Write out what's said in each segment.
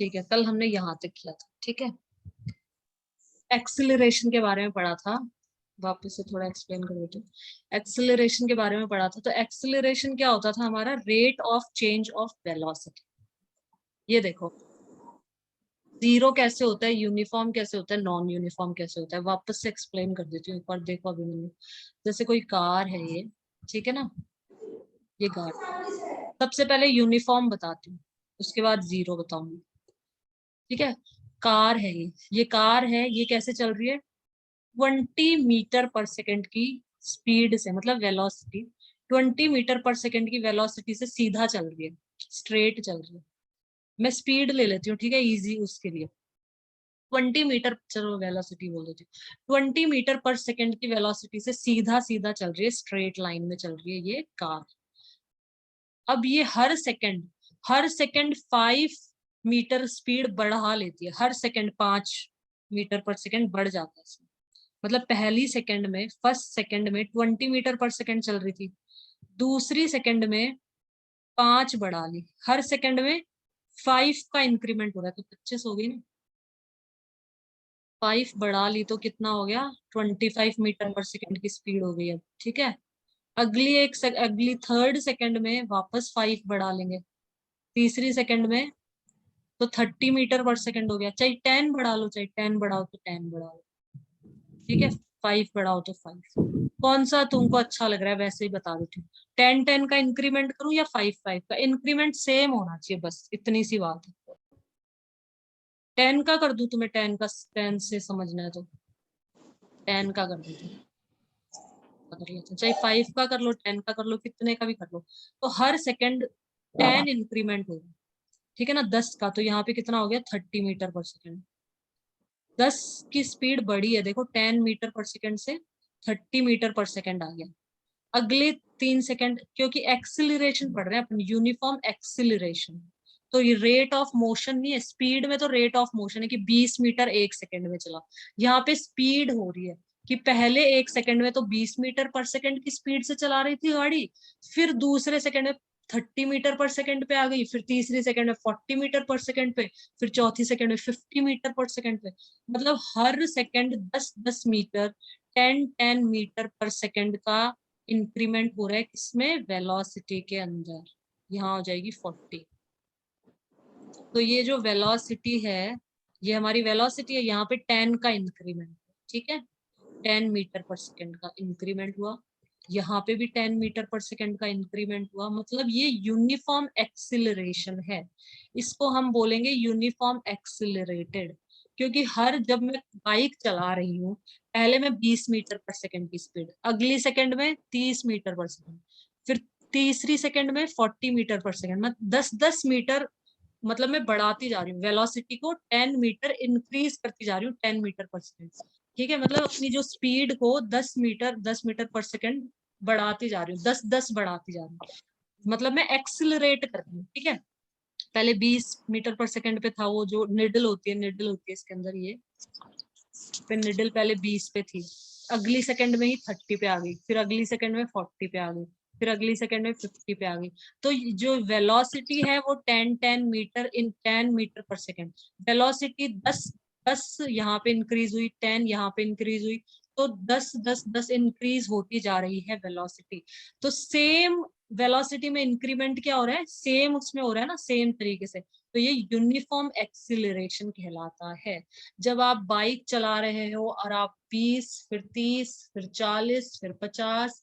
ठीक है, कल हमने यहाँ तक किया था। ठीक है, एक्सिलरेशन के बारे में पढ़ा था, वापस से थोड़ा एक्सप्लेन कर देती हूँ। एक्सिलरेशन के बारे में पढ़ा था, तो एक्सिलरेशन क्या होता था हमारा? Rate of change of velocity. ये देखो, जीरो कैसे होता है, यूनिफॉर्म कैसे होता है, नॉन यूनिफॉर्म कैसे होता है, वापस से एक्सप्लेन कर देती हूँ एक बार। देखो अभी मैंने, जैसे कोई कार है ये, ठीक है ना, ये कार, सबसे पहले यूनिफॉर्म बताती हूँ, उसके बाद जीरो बताऊंगी। ठीक है, कार है ये कार है, ये कैसे चल रही है? 20 मीटर पर सेकेंड की स्पीड से, मतलब वेलोसिटी 20 मीटर पर सेकेंड की वेलोसिटी से सीधा चल रही है, स्ट्रेट चल रही है। मैं स्पीड ले लेती हूँ, ठीक है, इजी उसके लिए। 20 मीटर, चलो वेलोसिटी बोल देती हूँ, 20 मीटर पर सेकेंड की वेलोसिटी से सीधा सीधा चल रही है, स्ट्रेट लाइन में चल रही है ये कार। अब ये हर सेकेंड 5 मीटर स्पीड बढ़ा लेती है, हर सेकेंड 5 मीटर पर सेकेंड बढ़ जाता है इसमें। मतलब पहली सेकंड में, फर्स्ट सेकंड में 20 मीटर पर सेकंड चल रही थी, दूसरी सेकंड में 5 बढ़ा ली, हर सेकंड में 5 का इंक्रीमेंट हो रहा है, तो 25 हो गई ना। 5 बढ़ा ली तो कितना हो गया? 25 मीटर पर सेकंड की स्पीड हो गई अब। ठीक है, अगली थर्ड सेकंड में वापस 5 बढ़ा लेंगे, तीसरी सेकंड में तो 30 मीटर पर सेकंड हो गया। चाहे 10 बढ़ा लो, चाहे 10 बढ़ाओ तो 10 बढ़ाओ। ठीक है, 5 बढ़ाओ तो 5। कौन सा तुमको अच्छा लग रहा है, वैसे ही बता देती हूँ। 10 का इंक्रीमेंट करूं या 5 का? इंक्रीमेंट सेम होना चाहिए, बस इतनी सी बात है। 10 का कर दूं तुम्हें? 10 से समझना है तो 10 का कर देती हूँ, कर लेते हैं। चाहे 5 का कर लो, 10 का कर लो, कितने का भी कर लो, तो हर सेकंड 10 इंक्रीमेंट होगा। ठीक है ना, 10 का तो यहाँ पे कितना हो गया? 30 मीटर पर सेकंड। 10 की स्पीड बढ़ी है, देखो 10 मीटर पर सेकंड से 30 मीटर पर सेकंड आ गया। अगले 3 सेकंड, क्योंकि एक्सिलरेशन पढ़ रहे हैं अपन, यूनिफॉर्म एक्सिलरेशन, तो ये रेट ऑफ मोशन नहीं है, स्पीड में तो रेट ऑफ मोशन है कि 20 मीटर 1 सेकंड में चला। यहाँ पे स्पीड हो रही है कि पहले 1 सेकंड में तो 20 मीटर पर सेकंड की स्पीड से चला रही थी गाड़ी, फिर दूसरे सेकंड में 30 मीटर पर सेकंड पे आ गई, फिर तीसरी सेकंड में 40 मीटर पर सेकंड पे, फिर चौथी सेकंड में 50 मीटर पर सेकंड पे। मतलब हर second 10-10 metre, 10-10 metre per second का इंक्रीमेंट हो रहा है, किसमें? वेलोसिटी के अंदर। यहाँ हो जाएगी 40। तो ये जो वेलोसिटी है, ये हमारी वेलोसिटी है, यहाँ पे 10 का इंक्रीमेंट। ठीक है, 10 मीटर पर सेकंड का इंक्रीमेंट हुआ, यहाँ पे भी 10 मीटर पर सेकंड का इंक्रीमेंट हुआ। मतलब ये यूनिफॉर्म एक्सिलरेशन है, इसको हम बोलेंगे यूनिफॉर्म एक्सिलरेटेड। क्योंकि हर, जब मैं बाइक चला रही हूँ, पहले मैं 20 मीटर पर सेकंड की स्पीड, अगली सेकंड में 30 मीटर पर सेकंड, फिर तीसरी सेकंड में 40 मीटर पर सेकंड, मतलब 10-10 मीटर, मतलब मैं बढ़ाती जा रही हूँ वेलोसिटी को, 10 मीटर इंक्रीज करती जा रही हूँ 10 मीटर पर सेकंड। ठीक है, मतलब अपनी जो स्पीड को 10 मीटर पर सेकंड बढ़ाती जा रही हूँ, 10-10 बढ़ाती जा रही हूँ, मतलब मैं एक्सिलरेट कर रही हूँ। ठीक है, पहले 20 मीटर पर सेकंड पे था, वो जो निडल होती है इसके अंदर, ये पे निडल पहले 20 पे थी, अगली सेकंड में ही 30 पे आ गई, फिर अगली सेकंड में 40 पे आ गई, फिर अगली सेकंड में 50 पे आ गई। तो जो वेलोसिटी है वो 10-10 मीटर वेलोसिटी 10-10 यहाँ पे इंक्रीज हुई, 10 यहाँ पे इंक्रीज हुई, तो 10-10-10 इंक्रीज होती जा रही है वेलोसिटी। तो सेम वेलोसिटी में इंक्रीमेंट क्या हो रहा है? सेम उसमें हो रहा है ना, सेम तरीके से। तो ये यूनिफॉर्म एक्सिलरेशन कहलाता है। जब आप बाइक चला रहे हो और आप 20, फिर 30, फिर 40, फिर 50,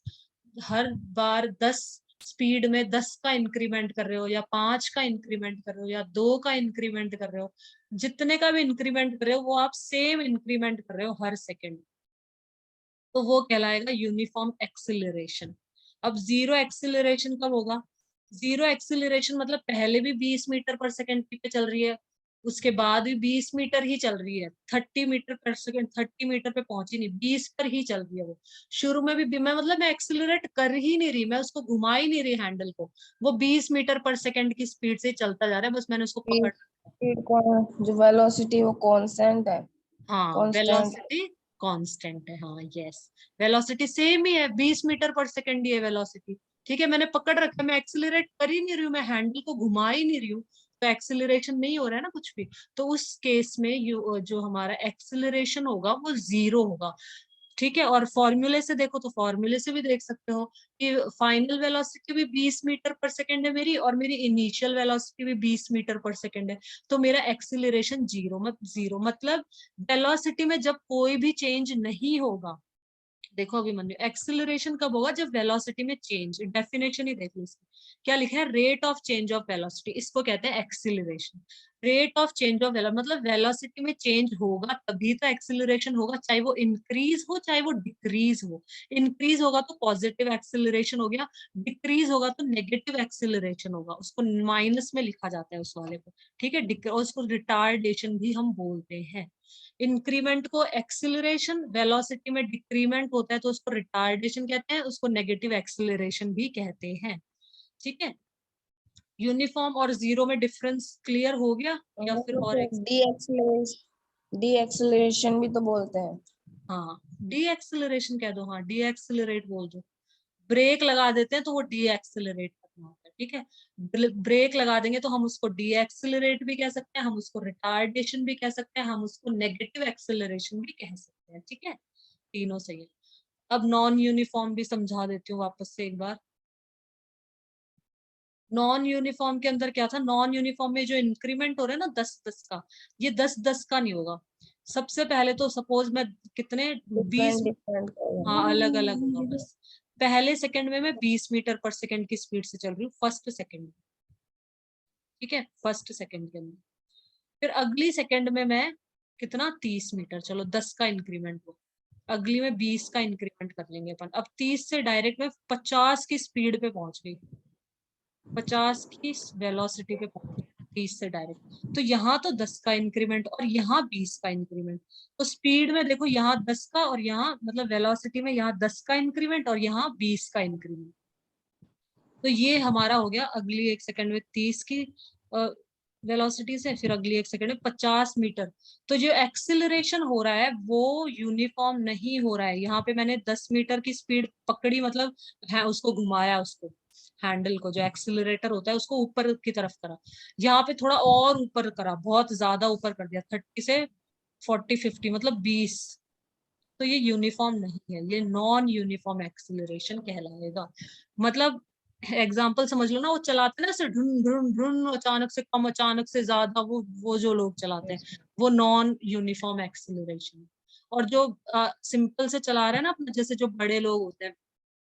हर बार 10 स्पीड में 10 का इंक्रीमेंट कर रहे हो, या 5 का इंक्रीमेंट कर रहे हो, या 2 का इंक्रीमेंट कर रहे हो, जितने का भी इंक्रीमेंट कर रहे हो, वो आप सेम इंक्रीमेंट कर रहे हो हर सेकंड, तो वो कहलाएगा यूनिफॉर्म एक्सिलरेशन। अब जीरो एक्सिलरेशन कब होगा? जीरो एक्सिलरेशन मतलब पहले भी 20 मीटर पर सेकंड पे चल रही है, उसके बाद भी 20 मीटर ही चल रही है, 30 मीटर पर सेकंड, 30 मीटर पे पहुंची नहीं, 20 पर ही चल रही है वो। शुरू में भी मैं, मतलब मैं एक्सिलरेट कर ही नहीं रही, मैं उसको घुमा ही नहीं रही हैंडल को, वो 20 मीटर पर सेकंड की स्पीड से चलता जा रहा है, बस मैंने उसको पकड़। स्पीड कौन, जो वेलोसिटी वो कांस्टेंट है? हाँ, कांस्टेंट। वेलोसिटी कांस्टेंट है, हाँ यस, वेलोसिटी सेम ही है, 20 मीटर पर सेकंड ही है वेलोसिटी। ठीक है, मैंने पकड़ रखा है, मैं एक्सिलरेट कर ही नहीं रही हूँ, मैं हैंडल को घुमा ही नहीं रही हूँ, तो एक्सेलरेशन नहीं हो रहा है ना कुछ भी, तो उस केस में जो हमारा एक्सेलरेशन होगा वो 0 होगा। ठीक है, और फॉर्मूले से देखो तो फॉर्मूले से भी देख सकते हो कि फाइनल वेलोसिटी भी 20 मीटर पर सेकेंड है मेरी, और मेरी इनिशियल वेलोसिटी भी 20 मीटर पर सेकेंड है, तो मेरा एक्सीलरेशन जीरो मतलब वेलोसिटी में जब कोई भी चेंज नहीं होगा। देखो अभिमन्यु, एक्सीलरेशन कब होगा? जब वेलोसिटी में चेंज, डेफिनेशन ही देख लो इसकी, क्या लिखा है? Rate of change of velocity, इसको कहते हैं acceleration. Rate of change of velocity मतलब वेलोसिटी में चेंज होगा तभी तो एक्सीलरेशन होगा, चाहे वो इंक्रीज हो चाहे वो डिक्रीज हो। इंक्रीज होगा तो पॉजिटिव एक्सीलरेशन हो गया, डिक्रीज होगा तो नेगेटिव एक्सीलरेशन होगा, उसको माइनस में लिखा जाता है उस वाले को। ठीक है, और उसको रिटार्डेशन भी हम बोलते हैं। इंक्रीमेंट को एक्सिलरेशन, वेलोसिटी में डिक्रीमेंट होता है तो उसको रिटार्डेशन कहते हैं, उसको नेगेटिव एक्सिलरेशन भी कहते हैं। ठीक है, यूनिफॉर्म और जीरो में डिफरेंस क्लियर हो गया या फिर और डी एक्सेलरेशन भी तो बोलते हैं। हाँ, डी एक्सिलरेशन कह दो, हाँ डी एक्सिलरेट बोल दो। ब्रेक लगा देते हैं तो वो डी एक्सिलरेट करना होता है। ठीक है, ब्रेक लगा देंगे तो हम उसको डी एक्सिलरेट भी कह सकते हैं, हम उसको रिटार्डेशन भी कह सकते हैं, हम उसको नेगेटिव एक्सिलरेशन भी कह सकते हैं। ठीक है, तीनों सही है। अब नॉन यूनिफॉर्म भी समझा देती हूँ वापस से एक बार। नॉन यूनिफॉर्म के अंदर क्या था? नॉन यूनिफॉर्म में जो इंक्रीमेंट हो रहा है ना 10-10 का, ये 10-10 का नहीं होगा। सबसे पहले तो सपोज मैं कितने 20, डिफरेंट डिफरेंट हाँ अलग अलग होगा बस। पहले सेकंड में मैं 20 मीटर पर सेकंड की स्पीड से चल रही हूँ, फर्स्ट सेकंड में। ठीक है, फर्स्ट सेकंड के अंदर। फिर अगली सेकंड में मैं कितना 30 मीटर, चलो 10 का इंक्रीमेंट हो। अगली में 20 का इंक्रीमेंट कर लेंगे अपन। अब 30 से डायरेक्ट में 50 की स्पीड पे पहुंच गई, 50 की वेलोसिटी पे पहुंच गई 30 से डायरेक्ट। तो यहाँ तो 10 का इंक्रीमेंट और यहाँ 20 का इंक्रीमेंट। तो स्पीड में देखो यहाँ 10 का, और यहाँ मतलब वेलोसिटी में यहाँ 10 का इंक्रीमेंट और यहाँ 20 का इंक्रीमेंट। तो ये हमारा हो गया अगली एक सेकंड में 30 की वेलोसिटी से, फिर अगली एक सेकंड में 50 मीटर। तो जो एक्सिलरेशन हो रहा है वो यूनिफॉर्म नहीं हो रहा है। यहाँ पे मैंने 10 मीटर की स्पीड पकड़ी, मतलब है उसको घुमाया, उसको हैंडल को, जो एक्सिलरेटर होता है उसको ऊपर की तरफ करा। यहाँ पे थोड़ा और ऊपर करा, बहुत ज्यादा ऊपर कर दिया, 30 से 40-50 मतलब 20। तो ये यूनिफॉर्म नहीं है, ये नॉन यूनिफॉर्म एक्सिलरेशन कहलाएगा। मतलब एग्जाम्पल समझ लो ना, वो चलाते हैं ना ऐसे ढून ढून ढून, अचानक से कम अचानक से ज्यादा, वो जो लोग चलाते हैं वो नॉन यूनिफॉर्म एक्सिलरेशन। और जो सिंपल से चला रहे हैं ना अपना, जैसे जो बड़े लोग होते हैं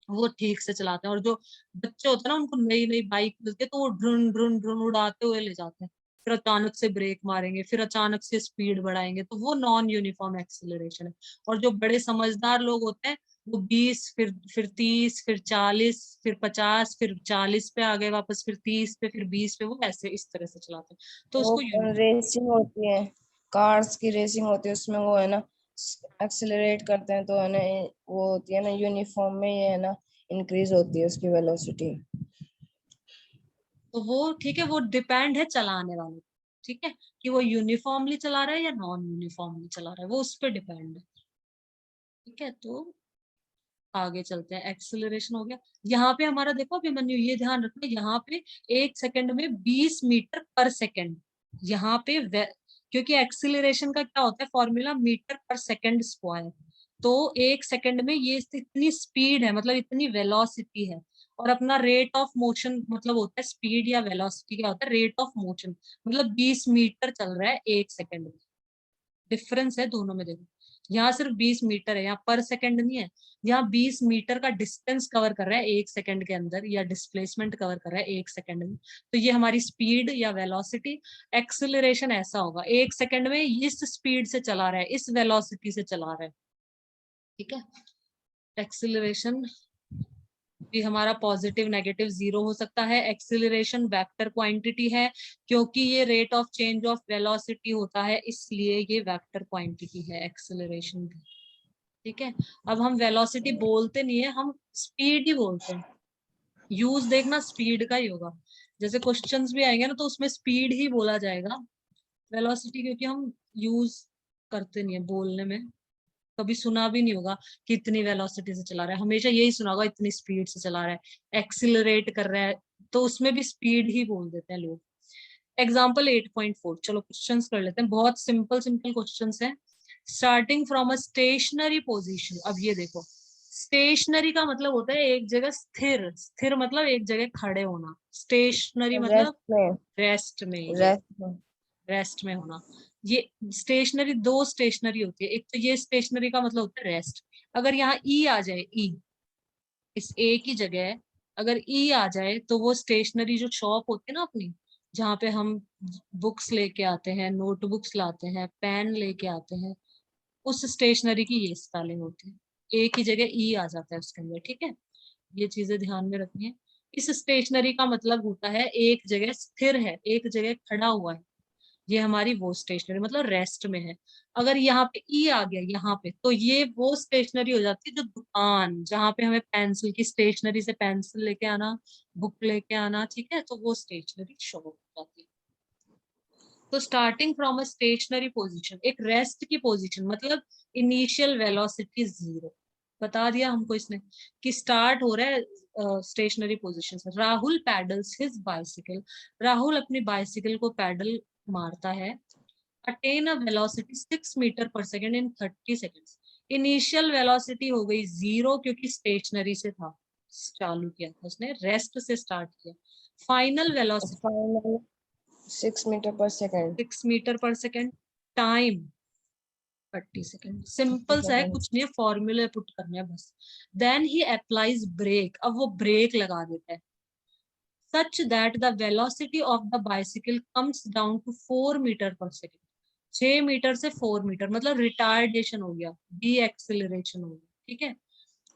वो ठीक से चलाते हैं, और जो बच्चे होते हैं ना उनको नई नई बाइक मिलती है तो वो ड्रुन ड्रुन ड्रुन उड़ाते हुए ले जाते हैं, फिर अचानक से ब्रेक मारेंगे, फिर अचानक से स्पीड बढ़ाएंगे, तो वो नॉन यूनिफॉर्म एक्सिलरेशन है। और जो बड़े समझदार लोग होते हैं वो 20, फिर 30, फिर 40, फिर 50, फिर 40 पे आ गए वापस, फिर 30 पे, फिर 20 पे, वो ऐसे इस तरह से चलाते हैं, तो वो उसको यूनिफॉर्म। रेसिंग होती है, कार्स की रेसिंग होती है, उसमें वो है ना एक्सेलरेट करते हैं तो है ना, वो होती है ना यूनिफॉर्म में, ये है ना इंक्रीज होती है उसकी वेलोसिटी। तो वो ठीक है, वो डिपेंड है चलाने वाले पे, ठीक है, कि वो यूनिफॉर्मली चला रहा है या नॉन यूनिफॉर्मली चला रहा है, वो उस पर डिपेंड है। ठीक है, तो आगे चलते हैं। एक्सेलरेशन हो गया। यहाँ पे हमारा देखो अभिमन्यु, ये ध्यान रखना, यहाँ पे एक सेकंड में 20 मीटर पर सेकंड। यहाँ पे क्योंकि एक्सेलरेशन का क्या होता है formula, metre per second square. तो एक सेकंड में ये इतनी स्पीड है, मतलब इतनी वेलोसिटी है। और अपना रेट ऑफ मोशन मतलब होता है, स्पीड या वेलोसिटी क्या होता है, रेट ऑफ मोशन, मतलब 20 मीटर चल रहा है एक सेकंड में। डिफरेंस है दोनों में, देखो यहाँ सिर्फ 20 मीटर है, यहाँ पर सेकंड नहीं है। यहाँ 20 मीटर का डिस्टेंस कवर कर रहा है एक सेकंड के अंदर, या डिस्प्लेसमेंट कवर कर रहा है एक सेकंड में। तो ये हमारी स्पीड या वेलोसिटी। एक्सिलरेशन ऐसा होगा, एक सेकंड में इस स्पीड से चला रहा है, इस वेलोसिटी से चला रहा है। ठीक है, एक्सिलरेशन भी हमारा पॉजिटिव नेगेटिव जीरो हो सकता है। एक्सिलरेशन वेक्टर क्वांटिटी है, क्योंकि ये rate of change of velocity होता है, इसलिए ये वेक्टर क्वांटिटी है एक्सिलरेशन भी। ठीक है, अब हम वेलोसिटी बोलते नहीं है, हम स्पीड ही बोलते हैं। यूज देखना स्पीड का ही होगा, जैसे क्वेश्चंस भी आएंगे ना तो उसमें स्पीड ही बोला जाएगा, वेलोसिटी क्योंकि हम यूज करते नहीं है बोलने में। कभी सुना भी नहीं होगा कि इतनी वेलोसिटी से चला रहा है, हमेशा यही सुना होगा इतनी स्पीड से चला रहा है, एक्सिलरेट कर रहा है, तो उसमें भी स्पीड ही बोल देते हैं लोग। एग्जाम्पल 8.4, चलो क्वेश्चंस कर लेते हैं, बहुत सिंपल सिंपल क्वेश्चंस हैं। Starting from a stationary position, अब ये देखो, स्टेशनरी का मतलब होता है एक जगह स्थिर, स्थिर मतलब एक जगह खड़े होना, स्टेशनरी रेस्ट मतलब में, रेस्ट में, ये रेस्ट में। रेस्ट में होना। ये स्टेशनरी, दो स्टेशनरी होती है, एक तो ये स्टेशनरी का मतलब होता है रेस्ट। अगर यहाँ ई आ जाए, ई इस ए की जगह अगर ई आ जाए तो वो स्टेशनरी जो शॉप होती है ना अपनी, जहाँ पे हम बुक्स लेके आते हैं, नोटबुक्स लाते हैं, पेन लेके आते हैं, उस स्टेशनरी की ये स्पेलिंग होती है। ए की जगह ई आ जाता है उसके अंदर, ठीक है। ये चीजें ध्यान में रखनी है। इस स्टेशनरी का मतलब होता है एक जगह स्थिर है, एक जगह खड़ा हुआ है, ये हमारी वो स्टेशनरी मतलब रेस्ट में है। अगर यहाँ पे ई आ गया यहाँ पे, तो ये वो स्टेशनरी हो जाती है जो दुकान, जहाँ पे हमें पेंसिल की स्टेशनरी से पेंसिल लेके आना, बुक लेके आना, ठीक है, तो वो स्टेशनरी शॉप हो जाती है। तो starting from a stationary position, एक रेस्ट की पोजीशन मतलब इनिशियल वेलोसिटी 0, बता दिया हमको इसने कि स्टार्ट हो रहा है स्टेशनरी पोजीशन से। Rahul paddles his bicycle, Rahul अपनी बाइसिकल को पैडल मारता है। Attain a velocity 6 metre per second in 30 seconds, initial velocity हो गई 0 क्योंकि स्टेशनरी से था, चालू किया था उसने, रेस्ट से स्टार्ट किया। Final velocity final 6 metre per second. 6 metre per second, time 30 second. Simple सा है, कुछ नहीं है, फॉर्मूले पुट करने हैं बस। देन ही अप्लाइज ब्रेक, अब वो ब्रेक लगा देता है, such that the velocity of the bicycle comes down to 4 metre per second. 6 metre से 4 मीटर मतलब रिटार्डेशन हो गया, डी एक्सिलरेशन हो गया, ठीक है।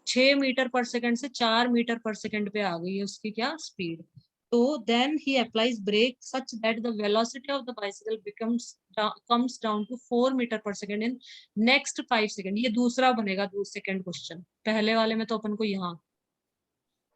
6 मीटर पर सेकंड से 4 मीटर पर सेकंड पे आ गई है उसकी क्या स्पीड। तो then he applies brake such that the velocity of the bicycle becomes comes down to 4 metre per second in next 5 second. ये दूसरा बनेगा, सेकंड क्वेश्चन, पहले वाले में तो अपन को यहाँ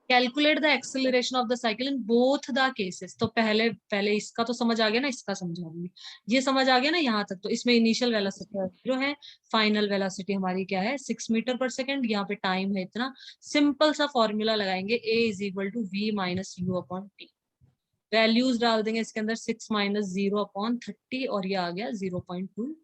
calculate the acceleration of the cycle in both the cases. तो पहले पहले इसका तो समझ आ गया ना, इसका समझा दूंगी। ये समझ आ गया ना यहाँ तक, तो इसमें इनिशियल वेलोसिटी 0 है, फाइनल वेलोसिटी हमारी क्या है 6 मीटर पर सेकेंड, यहाँ पे टाइम है इतना। सिंपल सा फॉर्मूला लगाएंगे, a is equal to v minus u upon t, values डाल देंगे इसके अंदर, 6 माइनस 0 अपॉन 30 और ये आ गया 0.2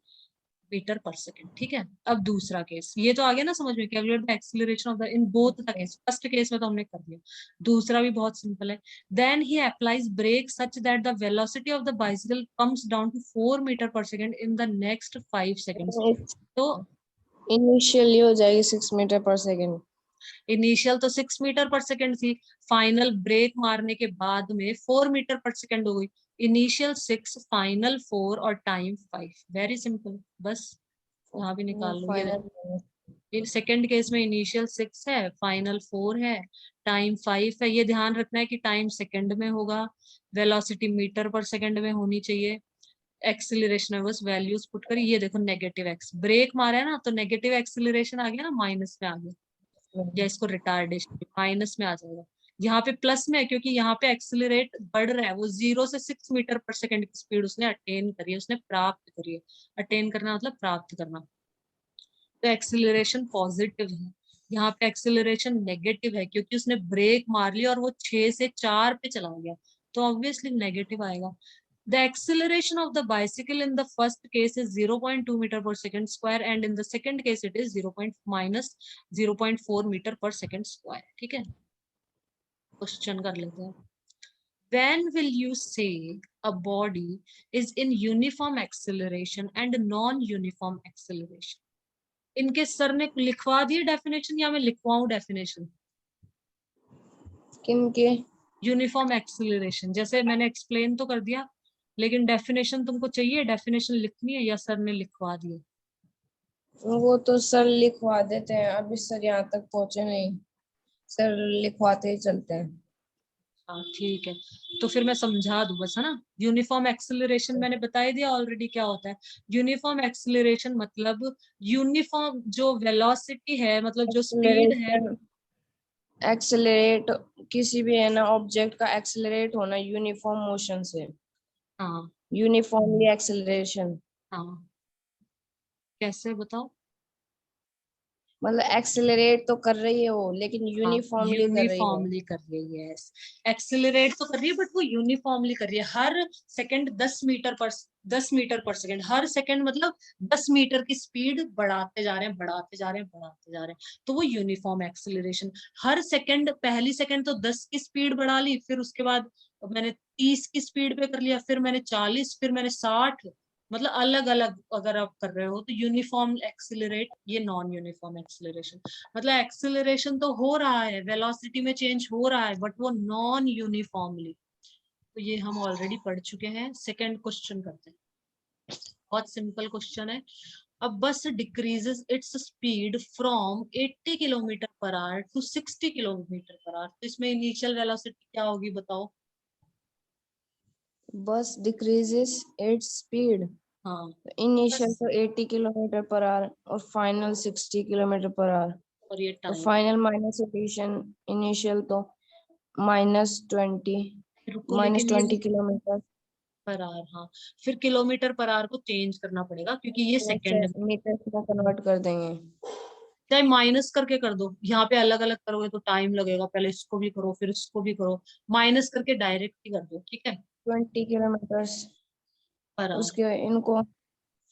मीटर पर सेकेंड, ठीक है। अब दूसरा केस, ये तो आ गया ना समझ में, calculate the acceleration of the in both the case, first case में तो हमने कर दिया, दूसरा भी बहुत सिंपल है। Then he applies brake such that the velocity of the bicycle comes down to 4 metre per second in the next 5 seconds. तो इनिशियली हो जाएगी 6 मीटर पर सेकेंड। इनिशियल तो 6 मीटर पर सेकेंड थी, फाइनल ब्रेक मारने के बाद में 4 metre per second हो गई। इनिशियल 6, फाइनल 4 और टाइम 5, वेरी सिंपल, बस यहाँ भी निकाल लो। ये फाइनल सेकेंड केस में इनिशियल 6 है, फाइनल 4 है, टाइम 5 है। ये ध्यान रखना है कि टाइम सेकंड में होगा, वेलोसिटी मीटर पर सेकंड में होनी चाहिए, एक्सिलरेशन में बस वैल्यूज पुट करी। ये देखो नेगेटिव एक्स, ब्रेक मारा है ना तो नेगेटिव एक्सिलरेशन आ गया ना, माइनस में आ गया, या इसको रिटार्डेशन माइनस में आ जाएगा। यहाँ पे प्लस में है क्योंकि यहाँ पे एक्सिलरेट बढ़ रहा है, वो 0 से 6 मीटर पर सेकंड की स्पीड उसने अटेन करी है, उसने प्राप्त करी है। अटेन करना मतलब प्राप्त करना, तो एक्सिलरेशन पॉजिटिव है। यहाँ पे एक्सिलरेशन नेगेटिव है क्योंकि उसने ब्रेक मार लिया और वो 6 से 4 पे चला गया, तो ऑब्वियसली नेगेटिव आएगा। The acceleration of the bicycle in the first case is 0.2 meter per second square and in the second case it is 0.4 meter per second square, ठीक है। क्वेश्चन कर लेते हैं। When will you say a body is in uniform acceleration and non-uniform acceleration? इनके sir ने लिखवा दिए definition या मैं लिखवाऊं डेफिनेशन? किन के? यूनिफॉर्म एक्सिलरेशन जैसे मैंने एक्सप्लेन तो कर दिया, लेकिन डेफिनेशन तुमको चाहिए, डेफिनेशन लिखनी है या सर ने लिखवा दिए? वो तो सर लिखवा देते हैं, अभी सर यहाँ तक पहुंचे नहीं, सर लिखवाते ही चलते हैं। हाँ ठीक है, तो फिर मैं समझा दूं बस, है ना। यूनिफॉर्म एक्सिलरेशन मैंने बता ही दिया ऑलरेडी क्या होता है। यूनिफॉर्म एक्सिलरेशन मतलब यूनिफॉर्म जो वेलोसिटी है, मतलब जो स्पीड है। एक्सेलरेशन, एक्सेलरेट किसी भी है ना ऑब्जेक्ट का एक्सेलरेट होना यूनिफॉर्म मोशन से, हाँ यूनिफॉर्मली एक्सेलरेशन। हाँ, कैसे बताओ? मतलब एक्सेलरेट तो कर रही है वो, लेकिन यूनिफॉर्मली कर रही है। यूनिफॉर्मली कर रही है, एक्सिलरेट तो कर रही है बट वो यूनिफॉर्मली कर रही है। हर सेकंड 10 मीटर पर सेकंड, हर सेकंड मतलब 10 मीटर की स्पीड बढ़ाते जा रहे हैं, बढ़ाते जा रहे हैं, बढ़ाते जा रहे हैं, तो वो यूनिफॉर्म एक्सिलरेशन। हर सेकंड, पहली सेकंड तो 10 की स्पीड बढ़ा ली, फिर उसके बाद मैंने 30 की स्पीड पे कर लिया, फिर मैंने 40, फिर मैंने 60, मतलब अलग अलग अगर आप कर रहे हो तो यूनिफॉर्म एक्सिलरेट, ये नॉन यूनिफॉर्म एक्सिलरेशन। मतलब एक्सिलरेशन तो हो रहा है, वेलोसिटी में चेंज हो रहा है, बट वो नॉन यूनिफॉर्मली। तो ये हम ऑलरेडी पढ़ चुके हैं। सेकंड क्वेश्चन करते हैं, बहुत सिंपल क्वेश्चन है। अब bus decreases its speed from 80 kilometre per hour to 60 kilometre per hour, तो इसमें इनिशियल वेलोसिटी क्या होगी बताओ। बस डिक्रीजेस इट्स स्पीड, हाँ, इनिशियल बस, तो 80 किलोमीटर पर आवर और फाइनल 60 किलोमीटर पर आवर। और ये तो time. Final minus addition, initial तो -20, रुको, माइनस लेकिन ये 20 किलोमीटर पर आवर, हाँ, फिर किलोमीटर पर आवर को चेंज करना पड़ेगा क्योंकि ये सेकंड। मीटर में कन्वर्ट कर देंगे। चाहे माइनस करके कर दो, यहाँ पे अलग अलग करोगे तो टाइम लगेगा, पहले इसको भी करो फिर इसको भी करो। माइनस करके डायरेक्ट ही कर दो, ठीक है। 20 किलोमीटर, पर आवर उसके इनको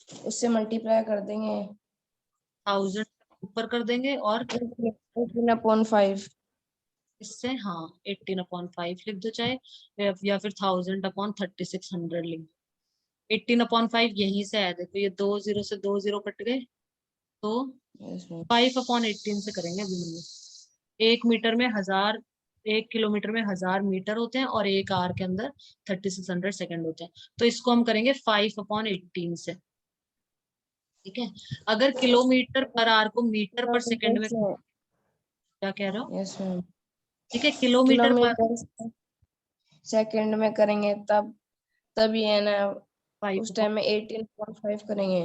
उससे मल्टीप्लाई कर देंगे। 1000 ऊपर कर देंगे, और 18/5। इससे हाँ 18/5 लिख दो चाहे, या फिर 1000/3600 लिख दो। 18/5 यहीं से आया, देखो ये 2 0 से 2 0 कट गए, तो 5/18 से करेंगे अभी हम लोग। 1 मीटर में 1000, 1 किलोमीटर में 1000 मीटर होते हैं, और 1 आवर के अंदर 3600 सेकंड होते हैं। तो इसको हम करेंगे 5/18 से, ठीक है। अगर किलोमीटर पर आवर को मीटर पर सेकंड में, क्या कह रहे हो, यस मैम। ठीक है, किलोमीटर पर किलोमीटर सेकंड में करेंगे तब, तभी है ना, उस 5। टाइम में 18.5 करेंगे।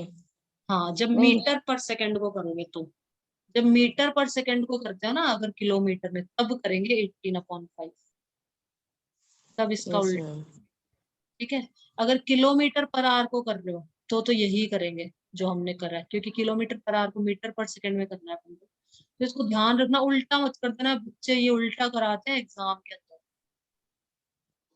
हाँ, जब नहीं, मीटर पर सेकंड को करोगे तो, जब मीटर पर सेकंड को करते हो ना अगर किलोमीटर में, तब करेंगे 18/5, तब इसका यस उल्टा, मैम। ठीक है। अगर किलोमीटर पर आवर को कर रहे हो तो यही करेंगे जो हमने करा है, क्योंकि किलोमीटर पर आवर को मीटर पर सेकंड में करना है अपन को। तो इसको ध्यान रखना, उल्टा मत कर देना, बच्चे ये उल्टा कराते हैं एग्जाम के अंदर।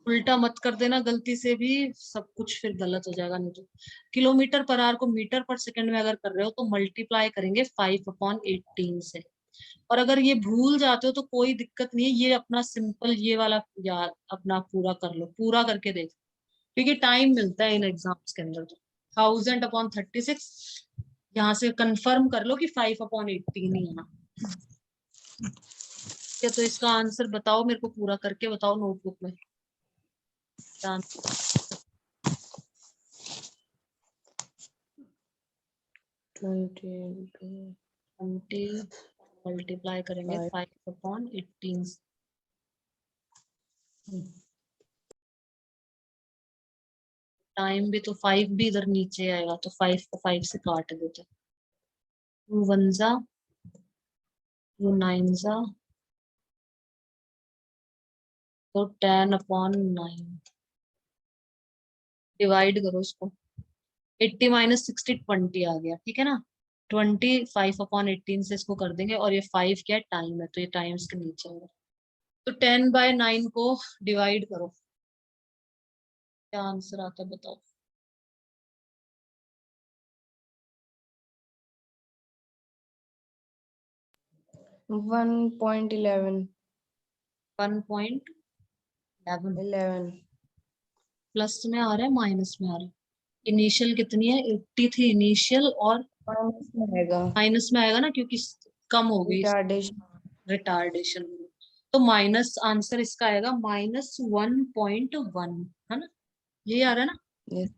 उल्टा मत कर देना गलती से भी, सब कुछ फिर गलत हो जाएगा नहीं तो। किलोमीटर पर आवर को मीटर पर सेकंड में अगर कर रहे हो तो मल्टीप्लाई करेंगे 5/18 से। और अगर ये भूल जाते हो तो कोई दिक्कत नहीं है, ये अपना सिंपल ये वाला याद अपना पूरा कर लो, पूरा करके देख, क्योंकि टाइम मिलता है इन एग्जाम्स के अंदर। तो 1000/36, यहाँ से कंफर्म कर लो कि 5/18 ही है ना। क्या, तो इसका आंसर बताओ मेरे को, पूरा करके बताओ नोटबुक में क्या। 20 20 मल्टीप्लाई करेंगे 5/18। टाइम भी तो 5 भी इधर नीचे आएगा, तो 5 को 5 से काट देते। 2 1 जा, 2 9 जा, तो 10/9 डिवाइड करो इसको। 80 - 60 20 आ गया, ठीक है ना। 20 5/18 से इसको कर देंगे, और ये 5 क्या टाइम है, तो ये टाइम्स के नीचे होगा। तो 10/9 को डिवाइड करो, क्या आंसर आता है बताओ। 1.11। 1.11 11 प्लस में आ रहा है माइनस में आ रहा है। इनिशियल कितनी है, 80 थी इनिशियल, और माइनस में आएगा, माइनस में आएगा ना क्योंकि कम हो गई रिटार्डेशन। रिटार्डेशन। तो माइनस आंसर इसका आएगा -1.1, है ना, ये आ रहा है ना। यस,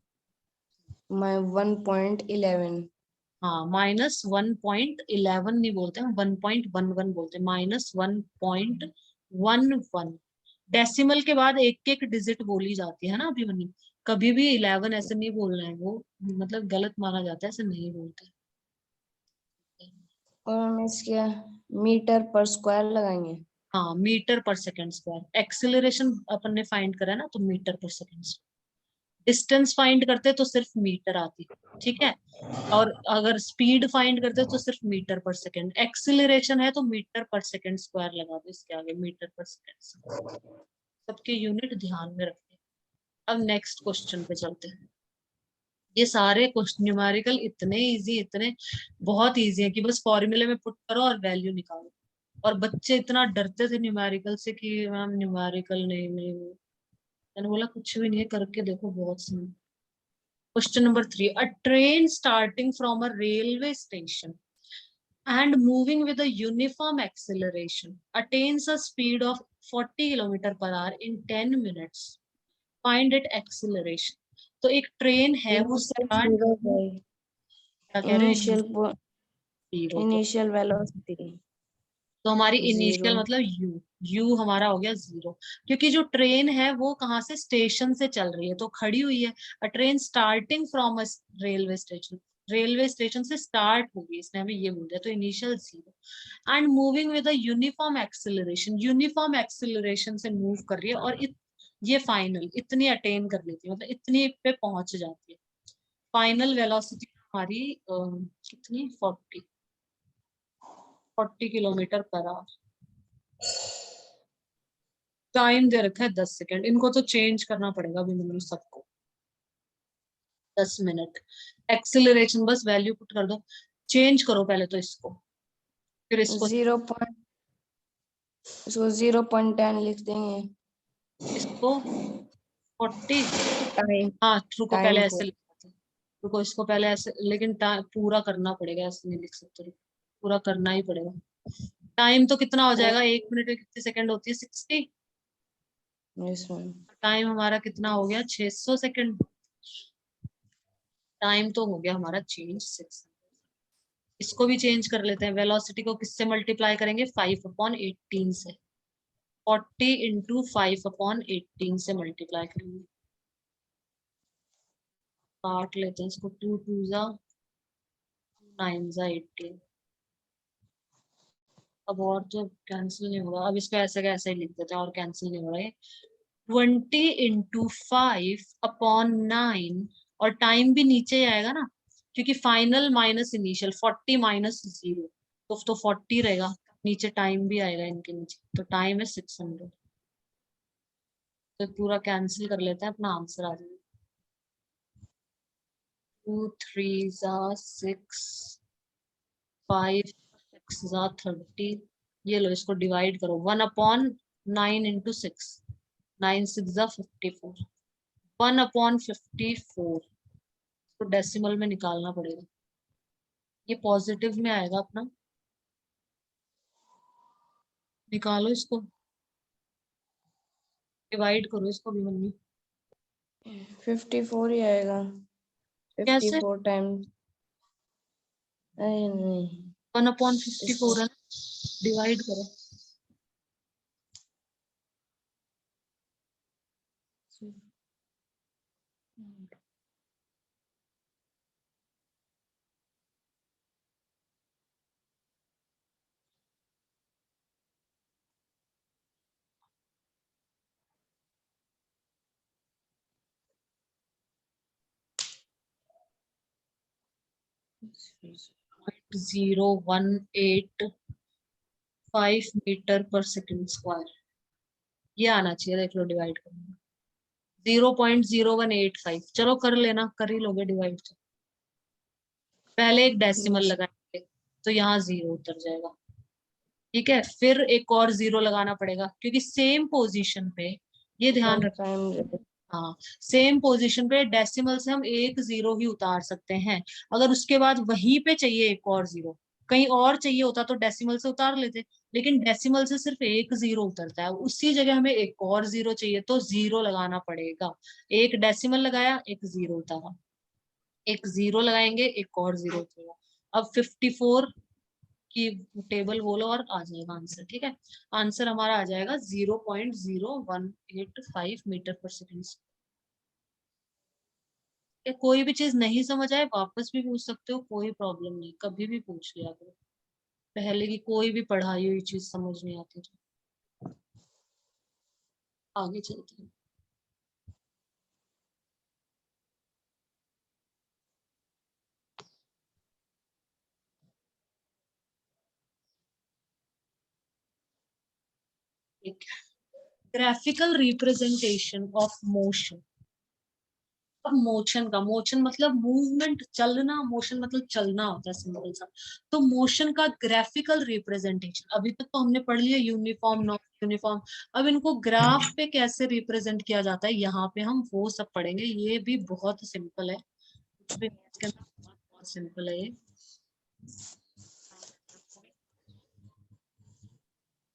मैं 1.11। हाँ, -1.11 नहीं बोलते हम, 1.11 बोलते हैं, -1.11। डेसिमल के बाद एक एक डिजिट बोली जाती है ना अभी बनी, कभी भी 11 ऐसे नहीं बोलना है, वो मतलब गलत माना जाता है, ऐसे नहीं बोलते। और हम इसके मीटर पर स्क्वायर लगाएंगे। हाँ, metre per second square, acceleration अपन ने फाइंड करा है ना, तो metre per second. Distance find करते तो सिर्फ मीटर आती, ठीक है, और अगर स्पीड फाइंड करते तो सिर्फ मीटर पर सेकंड। एक्सीलरेशन है तो मीटर पर सेकंड स्क्वायर लगा दो इसके आगे, मीटर पर सेकंड, सबके यूनिट ध्यान में रखते हैं। अब नेक्स्ट क्वेश्चन पे चलते हैं। ये सारे क्वेश्चन न्यूमेरिकल इतने इजी, इतने बहुत इजी है कि बस फॉर्मूले में पुट करो और वैल्यू निकालो। और बच्चे इतना डरते थे न्यूमेरिकल से कि मैम न्यूमेरिकल नहीं, मैंने बोला कुछ भी नहीं है, करके देखो, बहुत simple. Question number 3, a train starting from a railway station and moving with a uniform acceleration attains a speed of 40 km per hour in 10 minutes. Find its acceleration. तो एक ट्रेन है वो इनिशियल स्टार्ट, जीरो बाई क्या कह रहे हो, initial zero, initial velocity तो हमारी जीरो। इनिशियल मतलब यू, यू हमारा हो गया जीरो, क्योंकि जो ट्रेन है वो कहाँ से, स्टेशन से चल रही है, तो खड़ी हुई है। अ train starting from a railway station, railway station से स्टार्ट होगी, इसने हमें ये बोल दिया, तो initial zero. And moving with a uniform acceleration, uniform acceleration से मूव कर रही है, और ये फाइनल इतनी अटेन कर लेती है, मतलब इतनी पे पहुंच जाती है। फाइनल वेलोसिटी हमारी कितनी, 40 किलोमीटर पर आवर। टाइम दे रखा है 10 सेकेंड, इनको तो चेंज करना पड़ेगा अभी मैंने सबको, 10 मिनट। एक्सिलरेशन बस वैल्यू पुट कर दो, चेंज करो पहले तो इसको, फिर इसको, 0. इसको 0.10 लिख देंगे। इसको 40। टाइम हाँ रुको, पहले टाइम को ऐसे लिखते हैं, रुको इसको पहले ऐसे, लेकिन पूरा करना पड़ेगा, ऐसे नहीं लिख सकते, पूरा करना ही पड़ेगा। टाइम तो कितना हो जाएगा, 1 मिनट में कितने सेकंड होती है, 60। इसमें टाइम हमारा कितना हो गया, 600 सेकंड। टाइम तो हो गया हमारा चेंज 600। इसको भी चेंज कर लेते हैं, वेलोसिटी को किससे मल्टीप्लाई करेंगे, 5/18 से, 40 × 5/18 से मल्टीप्लाई करेंगे। काट लेते हैं इसको, 2 2 9 18। अब और तो कैंसिल नहीं होगा, अब इसको ऐसे का ऐसे ही लिख देते हैं, और कैंसिल नहीं हो रहा है। 20 × 5/9, और टाइम भी नीचे ही आएगा ना, क्योंकि final minus initial, 40 minus zero, तो 40 रहेगा, नीचे टाइम भी आएगा इनके नीचे, तो टाइम है 600। तो पूरा कैंसिल कर लेते हैं, अपना आंसर आ जाएगा, 2 3 6, 5 6 30। ये लो, इसको डिवाइड करो, 1/9 × 6, 9 6 54, 1/54। तो डेसिमल में निकालना पड़ेगा, ये पॉजिटिव में आएगा अपना, निकालो इसको, डिवाइड करो इसको भी मम्मी। 54 ही आएगा। कैसे, 54 टाइम्स, नहीं 1/54 है, डिवाइड करो। 0.0185 मीटर पर सेकंड स्क्वायर, ये आना चाहिए, देख लो डिवाइड करना, 0.0185। चलो कर लेना, कर ही लोगे डिवाइड तो। पहले एक डेसिमल लगाएंगे, तो यहाँ जीरो उतर जाएगा, ठीक है, फिर एक और जीरो लगाना पड़ेगा, क्योंकि सेम पोजीशन पे, ये ध्यान रख, टाइम। हाँ, सेम पोजीशन पे डेसिमल से हम एक जीरो ही उतार सकते हैं। अगर उसके बाद वहीं पे चाहिए एक और जीरो, कहीं और चाहिए होता तो डेसिमल से उतार लेते, लेकिन डेसिमल से सिर्फ एक जीरो उतरता है, उसी जगह हमें एक और जीरो चाहिए, तो जीरो लगाना पड़ेगा। एक डेसिमल लगाया, एक जीरो उतारा, एक जीरो लगाएंगे, एक और जीरो उतरेगा। अब 54 की टेबल बोलो और आ जाएगा आंसर, ठीक है। आंसर हमारा आ जाएगा 0.0185 मीटर पर सेकेंड। कोई भी चीज नहीं समझ आए वापस भी पूछ सकते हो, कोई प्रॉब्लम नहीं, कभी भी पूछ लिया करो, पहले की कोई भी पढ़ाई हुई चीज समझ नहीं आती तो। आगे चलते हैं। Graphical representation of motion. अब मोशन का, मोशन मतलब मूवमेंट, चलना, मोशन मतलब चलना होता है सिंपल सा। तो मोशन का ग्राफिकल रिप्रेजेंटेशन, अभी तक तो हमने पढ़ लिया यूनिफॉर्म नॉन यूनिफॉर्म, अब इनको ग्राफ पे कैसे रिप्रेजेंट किया जाता है यहाँ पे हम वो सब पढ़ेंगे। ये भी बहुत सिंपल है, कुछ भी इसके अंदर बहुत सिंपल है ये।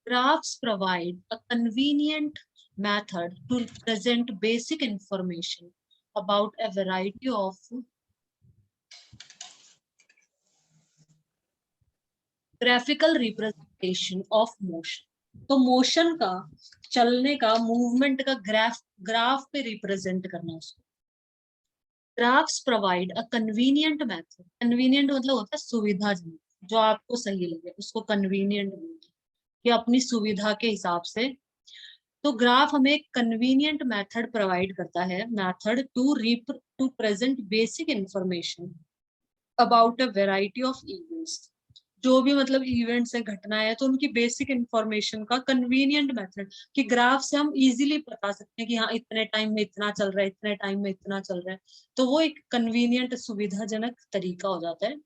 Graphs provide a convenient method to present basic information about a variety of graphical representation of motion। तो मोशन का, चलने का, मूवमेंट का ग्राफ पे रिप्रेजेंट करना उसको। Graphs provide a convenient method, convenient मतलब होता है सुविधाजनक, जो आपको सही लगे उसको कन्वीनियंट बोलते हैं, कि अपनी सुविधा के हिसाब से। तो ग्राफ हमें एक कन्वीनियंट मेथड प्रोवाइड करता है, method to present basic information about a variety of events. जो भी मतलब इवेंट्स है, घटनाएं है, तो उनकी बेसिक इंफॉर्मेशन का कन्वीनियंट मेथड, कि ग्राफ से हम इजीली बता सकते हैं कि हाँ इतने टाइम में इतना चल रहा है, इतने टाइम में इतना चल रहा है। तो वो एक कन्वीनियंट सुविधाजनक तरीका हो जाता है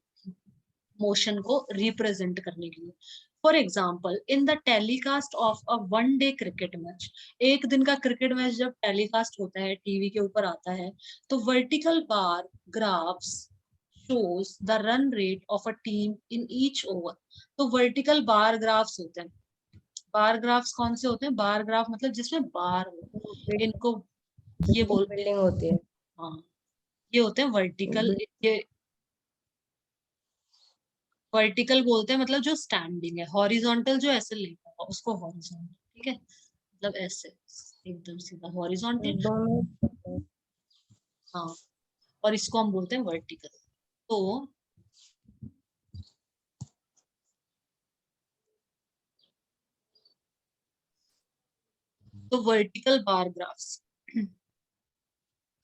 मोशन को रिप्रेजेंट करने के लिए। For example in the telecast of a one day cricket match, एक दिन का क्रिकेट मैच जब टेलीकास्ट होता है, टीवी के ऊपर आता है, तो vertical bar graphs shows the run rate of a team in each over। तो वर्टिकल बार ग्राफ्स होते हैं। बार ग्राफ्स कौन से होते हैं? बार ग्राफ मतलब जिसमें बार हो, इनको ये बोलते हैं। बिल्डिंग होती है। हाँ, ये होते हैं वर्टिकल। ये वर्टिकल बोलते हैं मतलब जो स्टैंडिंग है, हॉरिजॉन्टल जो ऐसे लेगा उसको हॉरिजॉन्टल, ठीक है, मतलब ऐसे एकदम सीधा हॉरिजॉन्टल। दोनों। हाँ, और इसको हम बोलते हैं वर्टिकल। तो वर्टिकल बार ग्राफ्स,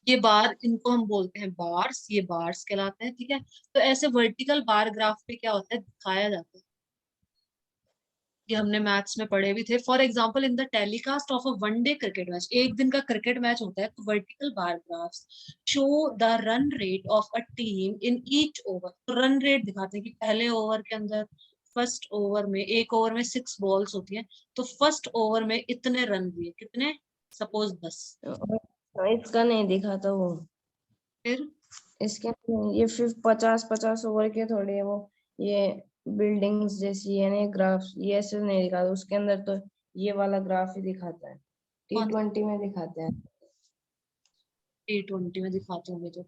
ये बार, इनको हम बोलते हैं बार्स, ये बार्स कहलाते हैं, ठीक है। तो ऐसे वर्टिकल बार ग्राफ पे क्या होता है, दिखाया जाता है, ये हमने मैथ्स में पढ़े भी थे। For example in the telecast of a one day cricket match, एक दिन का क्रिकेट मैच होता है, तो vertical bar graphs show the run rate of a team in each over. तो रन रेट दिखाते हैं कि पहले ओवर के अंदर, फर्स्ट ओवर में, एक ओवर में 6 बॉल्स होती हैं, तो फर्स्ट ओवर में इतने रन दिए, कितने, सपोज 10। इसका नहीं दिखा था वो, फिर इसके ये 50-50 ओवर के थोड़े है वो, ये बिल्डिंग्स जैसी है ना ग्राफ, ये ऐसे नहीं दिखाता उसके अंदर, तो ये वाला ग्राफ ही दिखाता है, कौन T20 में दिखाते हैं। T20 में दिखाते होंगे तो,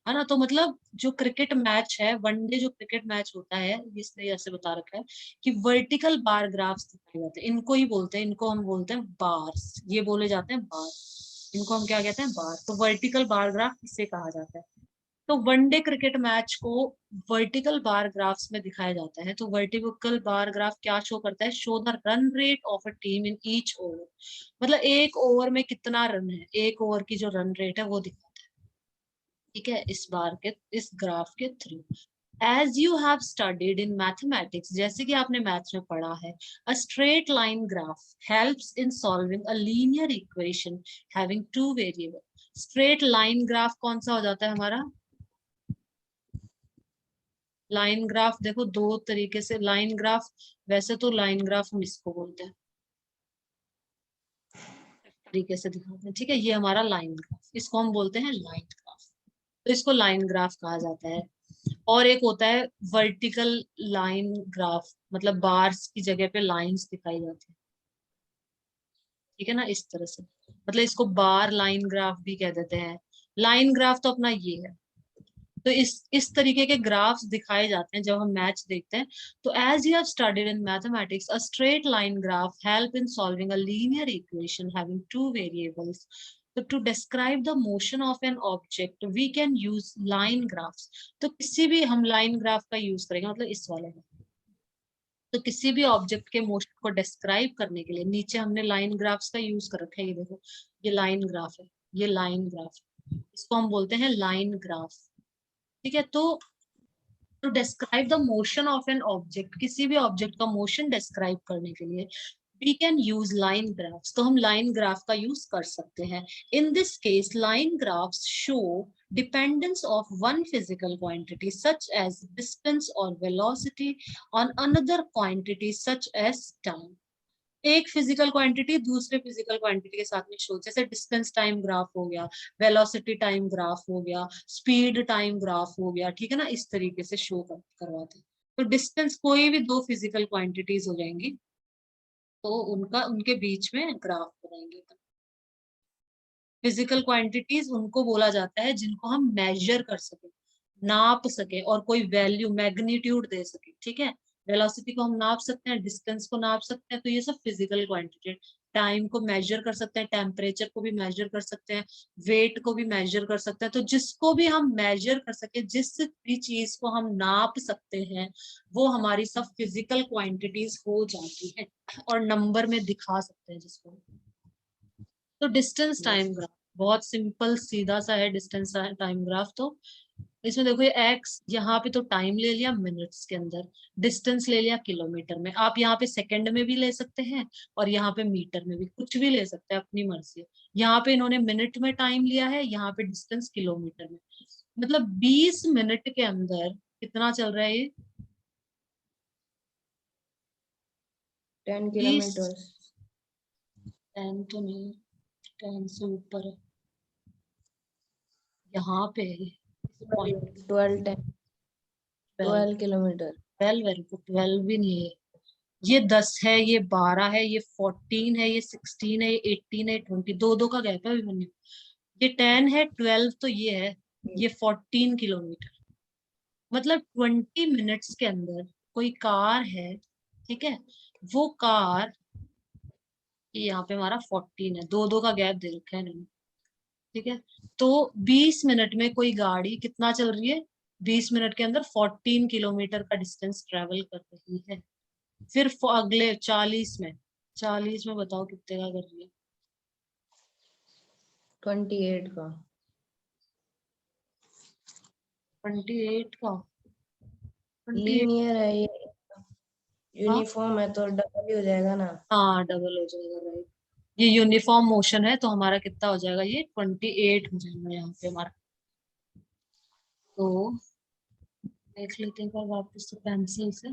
है ना। तो मतलब जो क्रिकेट मैच है, वनडे जो क्रिकेट मैच होता है, इसने ऐसे बता रखा है कि वर्टिकल बार ग्राफ्स दिखाए जाते हैं, इनको ही बोलते हैं, इनको हम बोलते हैं बार्स, ये बोले जाते हैं बार, इनको हम क्या कहते हैं, बार। तो वर्टिकल बार ग्राफ किसे कहा जाता है? तो वनडे क्रिकेट मैच को वर्टिकल बार ग्राफ्स में दिखाया जाता है। तो वर्टिकल बार ग्राफ क्या शो करता है, show the run rate of a team in each over, मतलब एक ओवर में कितना रन है, एक ओवर की जो रन रेट है वो दिखाता है, ठीक है, इस बार के, इस ग्राफ के through. As you have studied in mathematics, जैसे कि आपने मैथ्स में पढ़ा है, a straight line graph helps in solving a linear equation having two variable. Straight line graph कौन सा हो जाता है हमारा? लाइन ग्राफ देखो दो तरीके से, लाइन ग्राफ, वैसे तो लाइन ग्राफ हम इसको बोलते हैं, तरीके से दिखाते हैं, ठीक है, ये हमारा लाइन ग्राफ, इसको हम बोलते हैं लाइन ग्राफ, तो इसको लाइन ग्राफ कहा जाता है। और एक होता है वर्टिकल लाइन ग्राफ, मतलब बार्स की जगह पे लाइंस दिखाई जाती है, ठीक है ना, इस तरह से, मतलब इसको बार लाइन ग्राफ भी कह देते हैं। लाइन ग्राफ तो अपना ये है। तो इस तरीके के ग्राफ्स दिखाए जाते हैं जब हम मैच देखते हैं। तो as you have studied in mathematics, a straight line graph help in solving a linear equation having two variables. तो to describe the motion of an object we can use line graphs. तो किसी भी हम line graph का use करेंगे, मतलब इस वाले में। तो किसी भी ऑब्जेक्ट के मोशन को डिस्क्राइब करने के लिए नीचे हमने लाइन ग्राफ्स का यूज कर रखा है, ये देखो, ये लाइन ग्राफ है, ये लाइन ग्राफ, इसको हम बोलते हैं लाइन ग्राफ, ठीक है। तो to describe the motion of an object, किसी भी ऑब्जेक्ट का मोशन डिस्क्राइब करने के लिए we can use line graphs, तो हम लाइन ग्राफ का यूज कर सकते हैं। In this case line graphs show dependence of one physical quantity such as distance और velocity on another quantity such as time. एक फिजिकल क्वांटिटी दूसरे physical quantity के साथ में शो, जैसे डिस्टेंस टाइम ग्राफ हो गया, वेलोसिटी टाइम ग्राफ हो गया, स्पीड टाइम ग्राफ हो गया, ठीक है ना, इस तरीके से शो करवाते हैं। तो डिस्टेंस कोई भी दो फिजिकल क्वांटिटीज हो जाएंगी तो उनका उनके बीच में ग्राफ बनाएंगे। फिजिकल क्वांटिटीज उनको बोला जाता है जिनको हम मेजर कर सके, नाप सके और कोई वैल्यू मैग्नीट्यूड दे सके, ठीक है। वेलोसिटी को हम नाप सकते हैं, डिस्टेंस को नाप सकते हैं, तो ये सब फिजिकल क्वांटिटी। टाइम को मेजर कर सकते हैं, टेम्परेचर को भी मेजर कर सकते हैं, वेट को भी मेजर कर सकते हैं। तो जिसको भी हम मेजर कर सके, जिस भी चीज को हम नाप सकते हैं, वो हमारी सब फिजिकल क्वांटिटीज हो जाती है और नंबर में दिखा सकते हैं जिसको। तो डिस्टेंस टाइम ग्राफ बहुत सिंपल सीधा सा है। डिस्टेंस टाइम ग्राफ तो इसमें देखो, ये एक्स यहाँ पे तो टाइम ले लिया मिनट्स के अंदर, डिस्टेंस ले लिया किलोमीटर में। आप यहाँ पे सेकंड में भी ले सकते हैं और यहाँ पे मीटर में भी, कुछ भी ले सकते हैं अपनी मर्जी। यहाँ पे इन्होंने मिनट में टाइम लिया है, यहाँ पे डिस्टेंस किलोमीटर में। मतलब 20 मिनट के अंदर कितना चल रहा है ये? 10 20, किलोमीटर। 10 तो नहीं, 10 से ऊपर है यहाँ पे पॉइंट 12 12। 12 किलोमीटर। 12 वेरी गुड, 12 भी नहीं है। ये 10 है, ये 12 है, ये 14 है, ये 16 है, ये 18 है, 20, दो दो का गैप है अभिमन्यु। ये 10 है, 12 तो ये है, ये 14 किलोमीटर। मतलब 20 मिनट्स के अंदर कोई कार है, ठीक है, वो कार, ये यहाँ पे हमारा 14 है, दो दो का गैप दे रखा है इन्होंने, ठीक है। तो 20 मिनट में कोई गाड़ी कितना चल रही है? 20 मिनट के अंदर 14 किलोमीटर का डिस्टेंस ट्रेवल कर रही है। फिर अगले 40 में बताओ कितने का कर रही है? 28 का। 28 का। 28, लीनियर है ये, हाँ यूनिफॉर्म है तो डबल ही हो जाएगा ना। हाँ डबल हो जाएगा, राइट। ये यूनिफॉर्म मोशन है तो हमारा कितना हो जाएगा? ये 28 हो जाएगा यहाँ पे हमारा। तो देख लेते हैं एक बार वापस से पेंसिल से,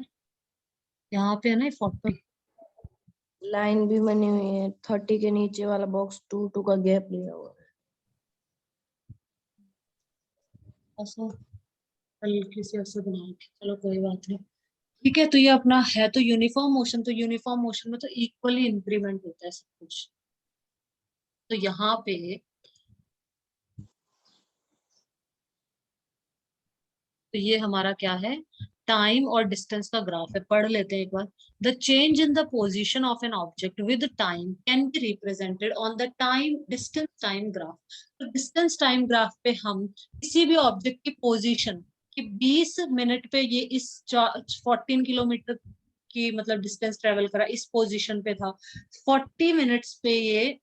यहाँ पे है ना 40। लाइन भी बनी हुई है, 30 के नीचे वाला बॉक्स 2 का गैप लिया हुआ है। ऐसा हल्की सी ऐसे बना के, चलो कोई बात नहीं, ठीक है। तो ये अपना है तो यूनिफॉर्म मोशन, तो यूनिफॉर्म मोशन में तो इक्वली इंक्रीमेंट होता है सब कुछ। तो यहाँ पे तो ये हमारा क्या है? टाइम और डिस्टेंस का ग्राफ है, पढ़ लेते हैं एक बार। The change in the position of an object with time can be represented on the time distance time graph. तो डिस्टेंस टाइम ग्राफ पे हम किसी भी ऑब्जेक्ट की पोजीशन कि 20 मिनट पे ये इस 14 किलोमीटर की मतलब डिस्टेंस ट्रेवल करा, इस पोजीशन पे था। 40 मिनट्स पे ये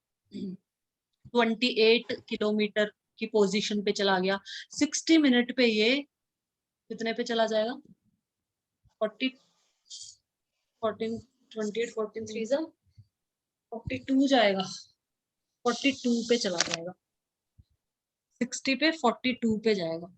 28 किलोमीटर की पोजीशन पे चला गया। 60 मिनट पे ये कितने पे चला जाएगा? 40, 14, 28, 14 3 जा 42 जाएगा, 42 पे चला जाएगा, 60 पे 42 पे जाएगा।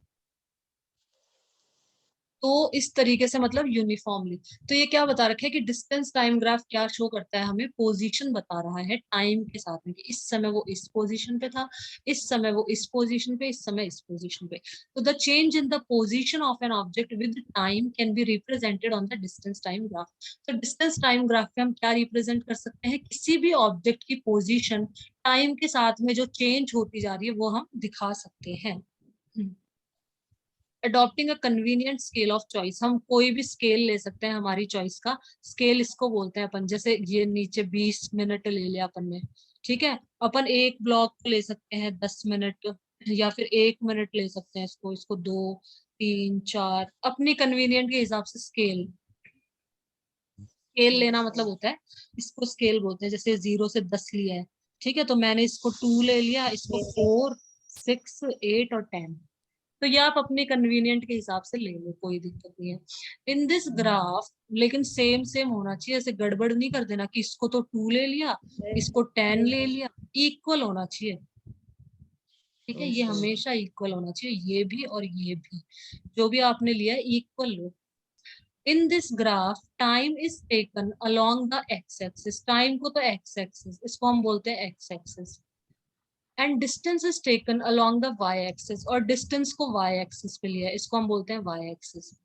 तो इस तरीके से मतलब यूनिफॉर्मली। तो ये क्या बता रखा है कि डिस्टेंस टाइम ग्राफ क्या शो करता है? हमें पोजीशन बता रहा है टाइम के साथ में, कि इस समय वो इस पोजीशन पे था, इस समय वो इस पोजीशन पे, इस समय इस पोजीशन पे। तो the change in the position of an object with time can be represented on the distance time graph. तो डिस्टेंस टाइम ग्राफ पे हम क्या रिप्रेजेंट कर सकते हैं? किसी भी ऑब्जेक्ट की पोजिशन टाइम के साथ में जो चेंज होती जा रही है वो हम दिखा सकते हैं। Adopting a convenient scale of choice, हम कोई भी स्केल ले सकते हैं हमारी चॉइस का। स्केल इसको बोलते हैं अपन, जैसे ये नीचे 20 मिनट ले लिया अपन ने, ठीक है। अपन एक ब्लॉक को ले सकते हैं 10 मिनट, या फिर 1 मिनट ले सकते हैं इसको, इसको 2 3 4, अपनी कन्वीनियंट के हिसाब से स्केल। स्केल लेना मतलब होता है, इसको स्केल बोलते हैं। जैसे 0 से 10 लिया है, ठीक है, तो मैंने इसको 2 ले लिया, इसको 4 6 8 और 10, तो ये आप अपने कन्वीनियंट के हिसाब से ले लो, कोई दिक्कत नहीं है। इन दिस ग्राफ, लेकिन सेम सेम होना चाहिए, ऐसे गड़बड़ नहीं कर देना कि इसको तो 2 ले लिया, इसको 10 ले लिया, इक्वल होना चाहिए। ठीक है, ये हमेशा इक्वल होना चाहिए, ये भी और ये भी, जो भी आपने लिया है इक्वल लो। In this graph time is taken along the x axis, time को तो एक्स एक्सिस, इसको हम बोलते हैं x axis, and distance is taken along the y axis, और डिस्टेंस को वाई एक्सिस पे लिया है, इसको हम बोलते हैं y axis.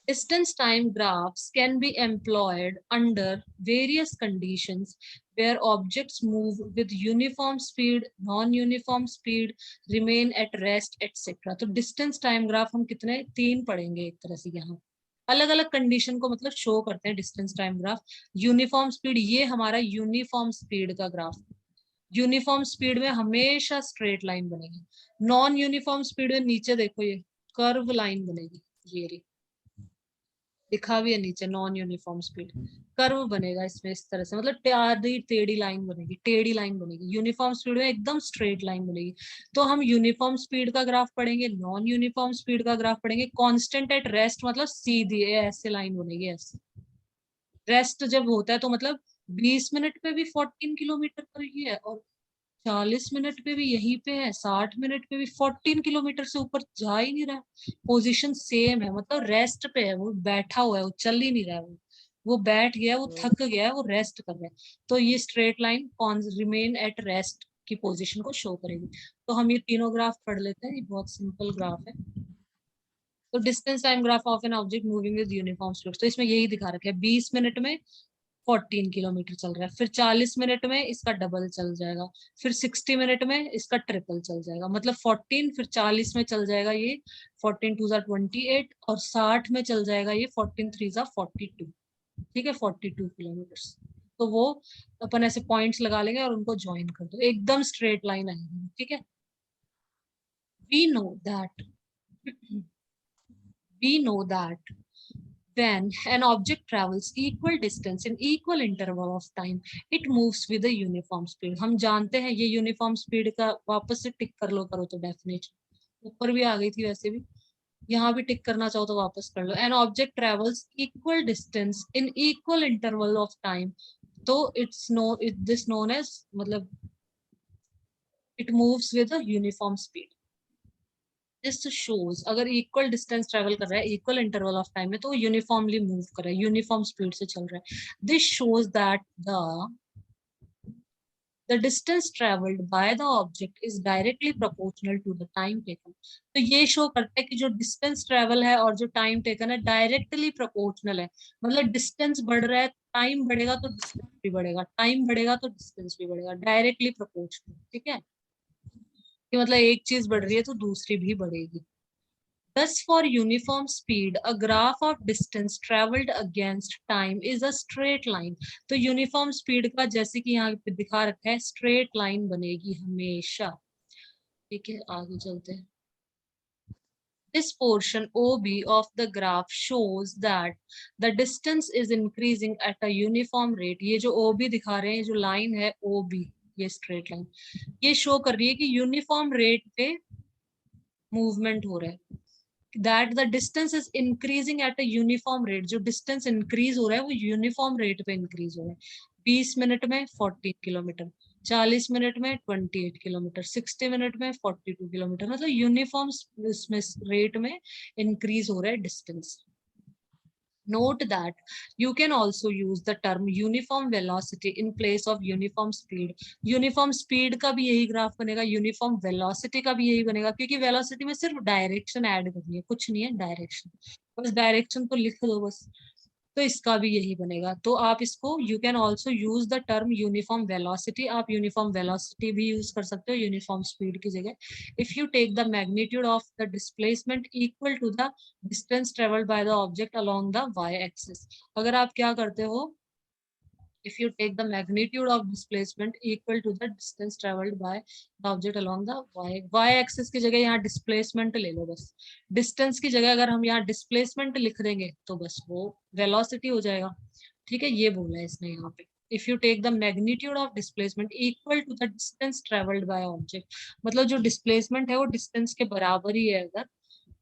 Distance time graphs can be employed under various conditions where objects move with uniform speed, non-uniform speed, remain at rest, etc. तो distance time graph हम कितने 3 पढ़ेंगे एक तरह से, यहाँ अलग अलग कंडीशन को मतलब शो करते हैं distance time graph. Uniform speed, ये हमारा यूनिफॉर्म स्पीड का ग्राफ, यूनिफॉर्म स्पीड में हमेशा स्ट्रेट लाइन बनेगी। नॉन यूनिफॉर्म स्पीड में नीचे देखो ये कर्व लाइन बनेगी, ये रही, लिखा भी है नीचे नॉन यूनिफॉर्म स्पीड, कर्व बनेगा इसमें इस तरह से, मतलब आधी टेढ़ी लाइन बनेगी, टेढ़ी लाइन बनेगी। यूनिफॉर्म स्पीड में एकदम स्ट्रेट लाइन बनेगी। तो हम यूनिफॉर्म स्पीड का ग्राफ पढ़ेंगे, नॉन यूनिफॉर्म स्पीड का ग्राफ पढ़ेंगे। कांस्टेंट एट रेस्ट मतलब सीधी ऐसे लाइन बनेगी, ऐसे। रेस्ट जब होता है तो मतलब 20 मिनट पे भी 14 किलोमीटर पर ही है, और 40 मिनट पे भी यहीं पे है, 60 मिनट पे भी 14 किलोमीटर से ऊपर जा ही नहीं रहा है। पोजीशन सेम है, मतलब रेस्ट पे है, वो बैठा हुआ है, वो चल ही नहीं रहा है, वो बैठ गया, वो थक गया है, वो रेस्ट कर रहा है। तो ये straight line remain at rest की पोजीशन को शो करेगी। तो हम ये तीनों ग्राफ पढ़ लेते हैं, ये बहुत सिंपल ग्राफ है। तो distance time graph of an object moving with uniform speed, तो इसमें यही दिखा रखा है, 20 मिनट में 14 किलोमीटर चल रहा है, फिर 40 मिनट में इसका डबल चल जाएगा, फिर 60 मिनट में इसका ट्रिपल चल जाएगा, मतलब 14 फिर 40 में चल जाएगा ये 14 2 28, और 60 में चल जाएगा ये 14 3 42। ठीक है, 42 किलोमीटर। तो वो अपन ऐसे पॉइंट्स लगा लेंगे और उनको ज्वाइन कर दो, एकदम स्ट्रेट लाइन आएगी। ठीक है, we know that we know that when an object travels equal distance in equal interval of time, it moves with a uniform speed. हम जानते हैं ये यूनिफॉर्म स्पीड का, वापस से टिक कर लो, करो तो डेफिनेशन ऊपर भी आ गई थी वैसे भी, यहाँ भी टिक करना चाहो तो वापस कर लो। An object travels equal distance in equal interval of time, तो this known as, मतलब it moves with a uniform speed. This shows अगर इक्वल डिस्टेंस ट्रेवल कर रहा है इक्वल इंटरवल ऑफ टाइम में, तो यूनिफॉर्मली मूव कर रहा है, यूनिफॉर्म स्पीड से चल रहा है। This shows that the distance traveled by the object is directly proportional to the time taken. तो ये शो करता है कि जो डिस्टेंस ट्रेवल है और जो टाइम टेकन है डायरेक्टली प्रोपोर्शनल है, मतलब डिस्टेंस बढ़ रहा है, टाइम बढ़ेगा तो डिस्टेंस भी बढ़ेगा, टाइम बढ़ेगा तो डिस्टेंस भी बढ़ेगा, डायरेक्टली प्रोपोर्शनल। ठीक है, कि मतलब एक चीज बढ़ रही है तो दूसरी भी बढ़ेगी। Thus, for uniform speed, a graph of distance traveled against time is a straight line. तो uniform speed का जैसे कि यहाँ पे दिखा रखा है straight line बनेगी हमेशा। ठीक है, आगे चलते हैं। This portion OB of the graph shows that the distance is increasing at a uniform rate. ये जो OB दिखा रहे हैं, जो line है OB, ये straight line, ये show कर रही है कि uniform rate पे movement हो रहा है। That the distance is increasing at a uniform rate, जो distance increase हो रहा है वो uniform rate पे increase हो रहा है। 20 मिनट में 14 किलोमीटर, 40 मिनट में 28 किलोमीटर, 60 मिनट में 42 किलोमीटर, मतलब यूनिफॉर्म रेट में इंक्रीज हो रहा है distance. Note that you can also use the term uniform velocity in place of uniform speed. Uniform speed का भी यही ग्राफ बनेगा, uniform velocity का भी यही बनेगा, क्योंकि velocity में सिर्फ डायरेक्शन ऐड करनी है, कुछ नहीं है डायरेक्शन, बस डायरेक्शन को लिख दो बस। तो इसका भी यही बनेगा। तो आप इसको you can also use the term uniform velocity, आप यूनिफॉर्म वेलोसिटी भी यूज कर सकते हो यूनिफॉर्म स्पीड की जगह। If you take the magnitude of the displacement equal to the distance travelled by the object along the y axis, अगर आप क्या करते हो, if you take the magnitude of displacement equal to the distance traveled by the object along the y axis की जगह यहाँ displacement ले लो बस, distance की जगह अगर हम यहाँ displacement लिख देंगे तो बस वो velocity हो जाएगा। ठीक है, ये बोला है इसने यहाँ पे, if you take the magnitude of displacement equal to the distance travelled by object, मतलब जो डिस्प्लेसमेंट है वो डिस्टेंस के बराबर ही है अगर,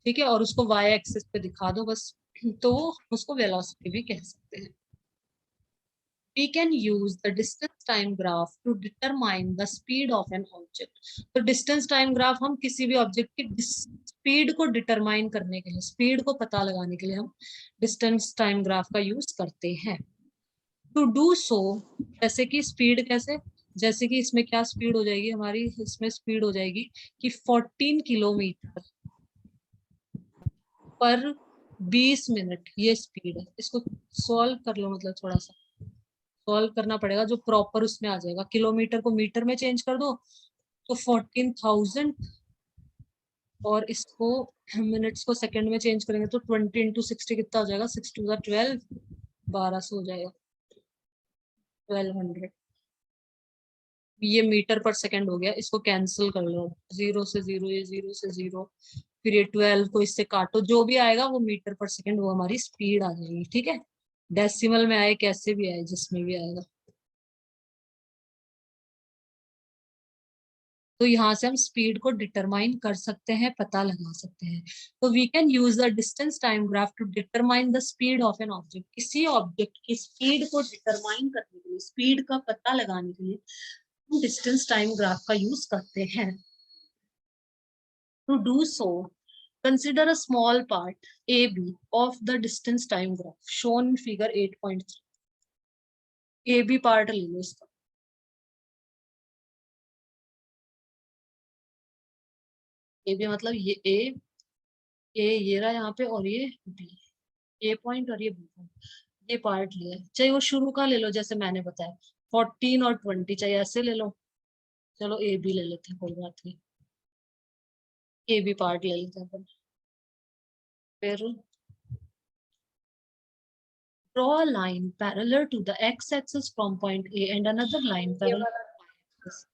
ठीक है, और उसको वाई एक्सिस पे दिखा दो बस, तो उसको वेलोसिटी भी कह सकते हैं। We can use the distance time graph to determine the speed of an object. तो distance time graph हम किसी भी ऑब्जेक्ट की स्पीड को डिटरमाइन करने के लिए, स्पीड को पता लगाने के लिए हम डिस्टेंस टाइम ग्राफ का यूज करते हैं। टू डू सो, जैसे कि स्पीड कैसे, जैसे कि इसमें क्या स्पीड हो जाएगी हमारी, इसमें स्पीड हो जाएगी कि 14 किलोमीटर पर 20 मिनट, ये स्पीड है। इसको सॉल्व कर लो, मतलब थोड़ा सा सॉल्व करना पड़ेगा जो प्रॉपर उसमें आ जाएगा। किलोमीटर को मीटर में चेंज कर दो तो 14,000, और इसको मिनट्स को सेकंड में चेंज करेंगे तो 20 इंटू 60 कितना हो जाएगा, 6 टू 12, 1200 हो जाएगा, 1200। ये मीटर पर सेकंड हो गया, इसको कैंसिल कर लो, 0 से 0, ये 0 से 0, फिर ये 12 को इससे काटो, जो भी आएगा वो मीटर पर सेकंड, वो हमारी स्पीड आ जाएगी, ठीक है। डेसिमल में आए, कैसे भी आए, जिसमें भी आएगा। तो यहाँ से हम स्पीड को डिटरमाइन कर सकते हैं, पता लगा सकते हैं। तो we can use the distance time graph to determine the speed of an object. किसी ऑब्जेक्ट की स्पीड को डिटरमाइन करने के लिए, स्पीड का पता लगाने के लिए हम डिस्टेंस टाइम ग्राफ का यूज करते हैं। To do so, consider a small part AB of the distance time graph shown in figure 8.3। AB part ले लो इसका, AB मतलब ये ये रहा यहाँ पे, और ये B, ए पॉइंट और ये बी पॉइंट, ये पार्ट लिया, चाहे वो शुरू का ले लो जैसे मैंने बताया, 14 और 20, चाहे ऐसे ले लो। चलो ए बी ले लेते हैं, कोई बात नहीं, ए बी पार्ट ले लेते हैं अपन। फिर draw a line parallel to the x-axis from point A and another line ये parallel वाला, to y-axis।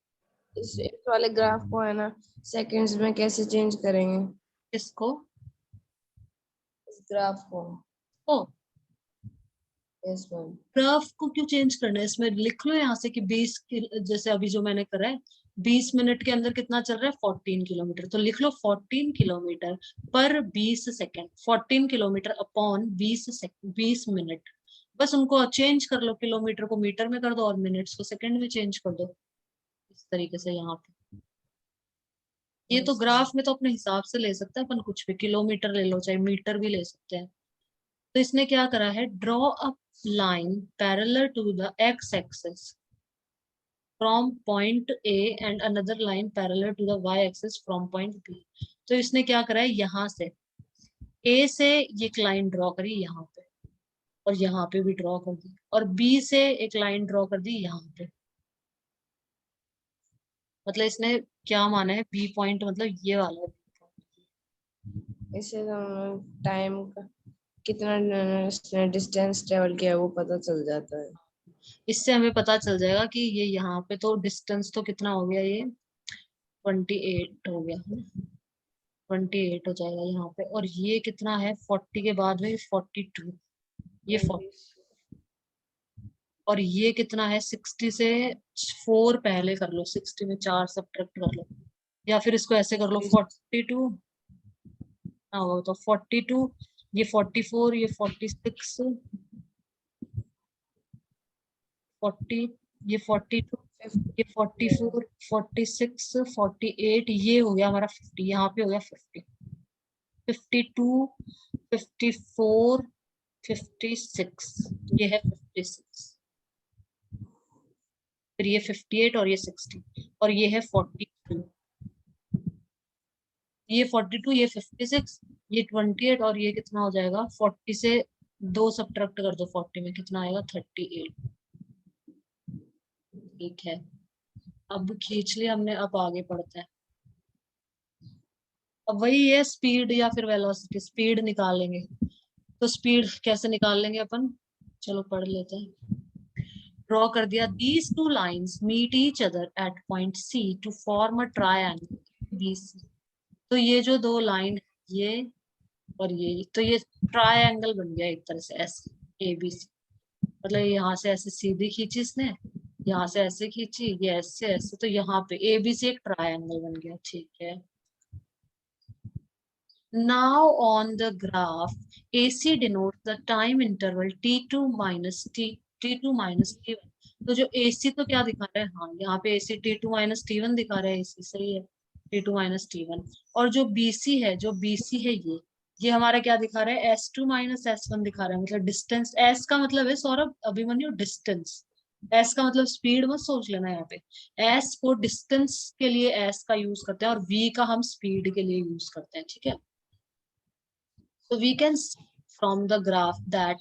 इस वाले ग्राफ को है ना सेकंड्स में कैसे चेंज करेंगे? इसको, इस ग्राफ को, ओ यस मैम। ग्राफ को क्यों चेंज करना है, इसमें लिख लो यहाँ से कि 20, जैसे अभी जो मैंने करा है, 20 मिनट के अंदर कितना चल रहा है, 14 किलोमीटर, तो लिख लो 14 किलोमीटर पर 20 सेकेंड, 14 किलोमीटर अपॉन 20 मिनट। बस उनको चेंज कर लो, किलोमीटर को मीटर में कर दो और मिनट्स को सेकंड में चेंज कर दो, इस तरीके से। यहाँ पे ये तो ग्राफ में तो अपने हिसाब से ले सकते हैं अपन, कुछ भी, किलोमीटर ले लो चाहे मीटर भी ले सकते हैं। तो इसने क्या करा है, draw a line parallel to the x axis from point A and another line parallel to the y axis from point B. तो इसने क्या करा है, यहाँ से ए से एक लाइन ड्रॉ करी यहाँ पे, और यहाँ पे भी ड्रॉ कर दी, और बी से एक लाइन ड्रॉ कर दी यहाँ पे। मतलब इसने क्या माना है, बी पॉइंट मतलब ये वाला है। इससे टाइम का कितना डिस्टेंस ट्रेवल किया है वो पता चल जाता है। इससे हमें पता चल जाएगा कि ये यहाँ पे तो डिस्टेंस तो कितना हो गया, ये 28 हो गया, 28 हो जाएगा यहाँ पे, और ये कितना है 40 के बाद में 42, ये 40, और ये कितना है 60 से 4 पहले कर लो, 60 में 4 सब्ट्रैक्ट कर लो, या फिर इसको ऐसे कर लो 42, हाँ वो तो 42, ये 44, ये 46, 40, ये 42, ये 44, 46, 48, ये हो गया हमारा 50, यहाँ पे हो गया 50, 52, 54, 56, ये है 56, फिर ये 58 और ये 60, और ये है 42, ये 42, ये 56, ये 28, और ये कितना हो जाएगा, 40 से 2 सब्ट्रैक्ट कर दो 40 में, कितना आएगा 38। ठीक है, अब खींच लिया हमने, अब आगे बढ़ते हैं। अब वही है स्पीड या फिर वेलोसिटी, स्पीड निकालेंगे। तो स्पीड कैसे निकाल लेंगे अपन, चलो पढ़ लेते हैं। ड्रॉ कर दिया, these two lines meet each other at point C to form a triangle BC. तो ये जो दो लाइन, ये और ये, तो ये ट्रायंगल बन गया एक तरह से, ऐसे ABC। मतलब यहाँ से ऐसे सीधी खींची इसने, यहाँ से ऐसे खींची, ये ऐसे ऐसे, तो यहाँ पे ए बी सी एक ट्रायंगल बन गया, ठीक है। Now on the graph, AC denotes the time interval T2 minus T2 minus T1। तो जो AC तो क्या दिखा रहा है, हाँ यहाँ पे AC T2 minus T1 दिखा रहा है, AC सही है, T2 minus T1। और जो BC है, जो BC है ये हमारा क्या दिखा रहा है, S2 minus S1 दिखा रहा है। मतलब डिस्टेंस, S का मतलब है सौरभ अभिमन्यु डिस्टेंस, S का मतलब स्पीड मत सोच लेना यहाँ पे। S को डिस्टेंस के लिए S का यूज करते हैं और V का हम स्पीड के लिए यूज करते हैं, ठीक है। So we can see from the graph that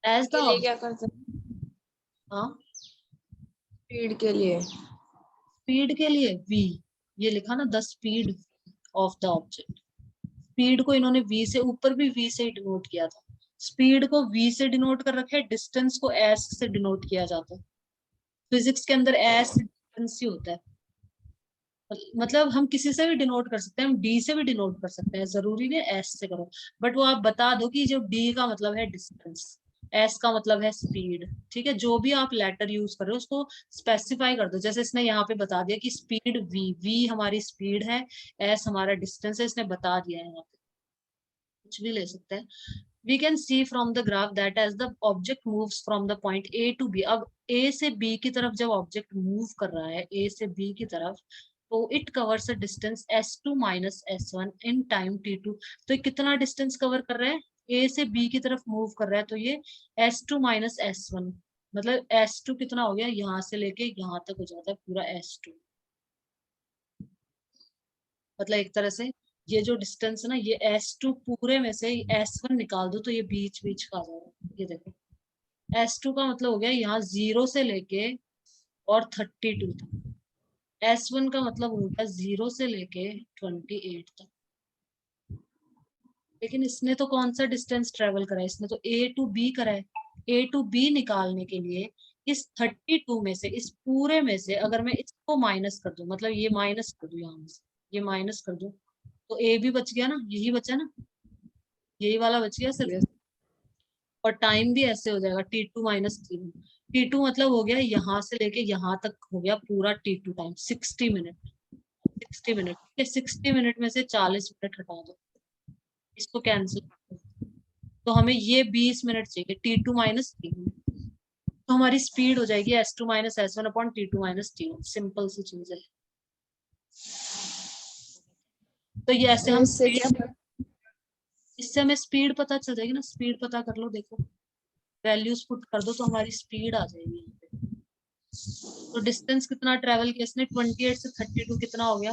as the के लिए object, क्या करते हैं? हाँ स्पीड के लिए स्पीड के लिए v, ये लिखा ना the speed of the object. Speed को इन्होंने v से, ऊपर भी v से डिनोट किया था, स्पीड को v से डिनोट कर रखा है, डिस्टेंस को s से डिनोट किया जाता है। फिजिक्स के अंदर s डिस्टेंस ही होता है। मतलब हम किसी से भी डिनोट कर सकते हैं, हम डी से भी डिनोट कर सकते हैं, जरूरी नहीं एस से करो। बट वो आप बता दो कि जो डी का मतलब है डिस्टेंस, एस का मतलब है स्पीड, ठीक है। जो भी आप लेटर यूज कर रहे हो उसको स्पेसिफाई कर दो। जैसे इसने यहाँ पे बता दिया कि स्पीड वी, वी हमारी स्पीड है, एस हमारा डिस्टेंस है, इसने बता दिया है यहाँ पे, कुछ भी ले सकते हैं। We can see from the graph that as the object moves from the point A to B, अब A से B की तरफ जब ऑब्जेक्ट मूव कर रहा है, A से B की तरफ, तो it covers a distance S2 minus S1 in time T2। तो ये कितना डिस्टेंस कवर कर रहा है, A से B की तरफ मूव कर रहा है, तो ये S2 minus S1, मतलब S2 कितना हो गया, यहाँ से लेके यहाँ तक हो जाता है पूरा S2। मतलब एक तरह से ये जो डिस्टेंस है ना, ये S2 पूरे में से S1 निकाल दो तो ये बीच बीच का आ जाएगा, ये देखो। S2 का मतलब हो गया यहाँ 0 से लेके और 32 तक। S1 का मतलब हो गया 0 से लेके 28 तक। लेकिन इसने तो कौन सा डिस्टेंस ट्रेवल करा है, इसने तो A टू B करा है। A टू B निकालने के लिए इस 32 में से, इस पूरे में से अगर मैं इसको माइनस कर दूं, मतलब ये माइनस कर दूं यहाँ से, ये माइनस कर दूं, तो A भी बच गया ना, यही बचा ना, यही वाला बच गया सिर्फ। और टाइम भी ऐसे हो जाएगा T2 माइनस T1। T2 मतलब हो गया यहाँ से लेके यहाँ तक हो गया पूरा T2 टाइम 60 मिनट। 60 मिनट, ठीक है, 60 मिनट में से 40 मिनट हटा दो, इसको कैंसिल कर दो, तो हमें ये 20 मिनट चाहिए T2 माइनस T1। तो हमारी स्पीड हो जाएगी S2 minus S1 upon T2 minus T1। Simple सी चीज है। तो ये ऐसे हम इससे क्या स्पीड, इससे हमें स्पीड पता चल जाएगी ना, स्पीड पता कर लो, देखो वैल्यूज पुट कर दो तो हमारी स्पीड आ जाएगी यहाँ पे। तो डिस्टेंस कितना ट्रेवल किया इसने, 28 से 32 कितना हो गया,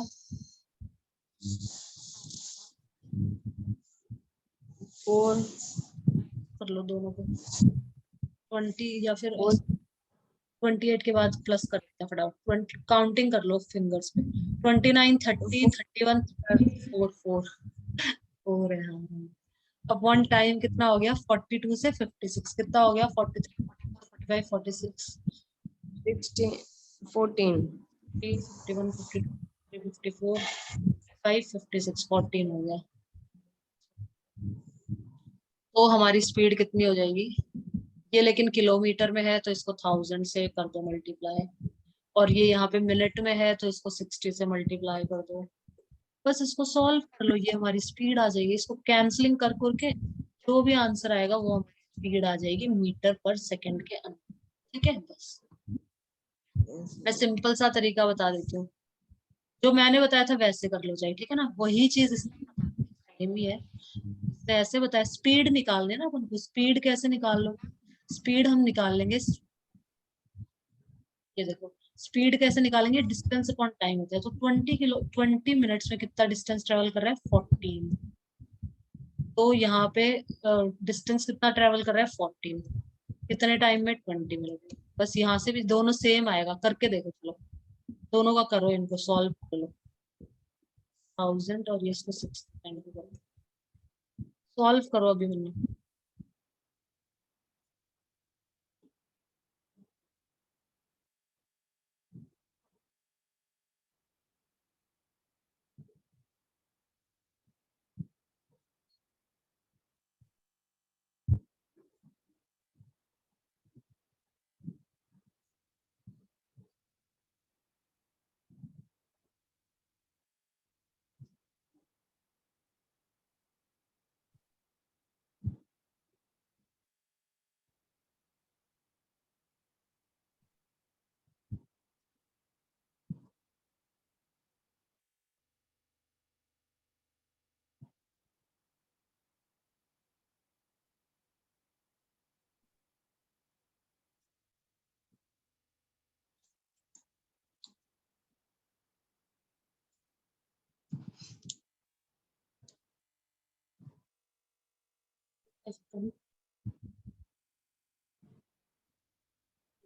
4 कर लो दोनों को, 20 या फिर और 28 के बाद प्लस कर लेते हैं फटाफट, 20 काउंटिंग कर लो फिंगर्स पे, 29 30 31 4 4 4 है, हाँ। अब वन टाइम कितना हो गया, 42 से 56 कितना हो गया, 43 44 45 46 16 14 51 52 54 55 56 14 हो गया। तो हमारी स्पीड कितनी हो जाएगी, ये लेकिन किलोमीटर में है तो इसको 1000 से कर दो मल्टीप्लाई, और ये यहाँ पे मिनट में है तो इसको 60 से मल्टीप्लाई कर दो। बस इसको सॉल्व कर लो, ये हमारी स्पीड आ जाएगी। इसको कैंसलिंग कर करके जो भी आंसर आएगा वो हमारी स्पीड आ जाएगी मीटर पर सेकंड के अंदर, ठीक है। बस मैं सिंपल सा तरीका बता देती हूँ, जो मैंने बताया था वैसे कर लो चाहिए, ठीक है ना, वही चीज इसने बता दी, सेम ही है। इसने ऐसे बताया, स्पीड निकालने ना अपन को, स्पीड कैसे निकाल लो, स्पीड हम निकाल लेंगे, ये देखो स्पीड कैसे निकालेंगे, डिस्टेंस अपॉन टाइम होता है। तो 20 मिनट्स में कितना डिस्टेंस ट्रेवल कर रहा है, 14। तो यहाँ पे डिस्टेंस कितना ट्रेवल कर रहा है, 14, कितने टाइम में, 20 मिनट। बस यहाँ से भी दोनों सेम आएगा, करके देखो, चलो दोनों का करो, इनको सॉल्व कर लो, 1000 और ये इसको 6 करो, सॉल्व करो अभी मैंने।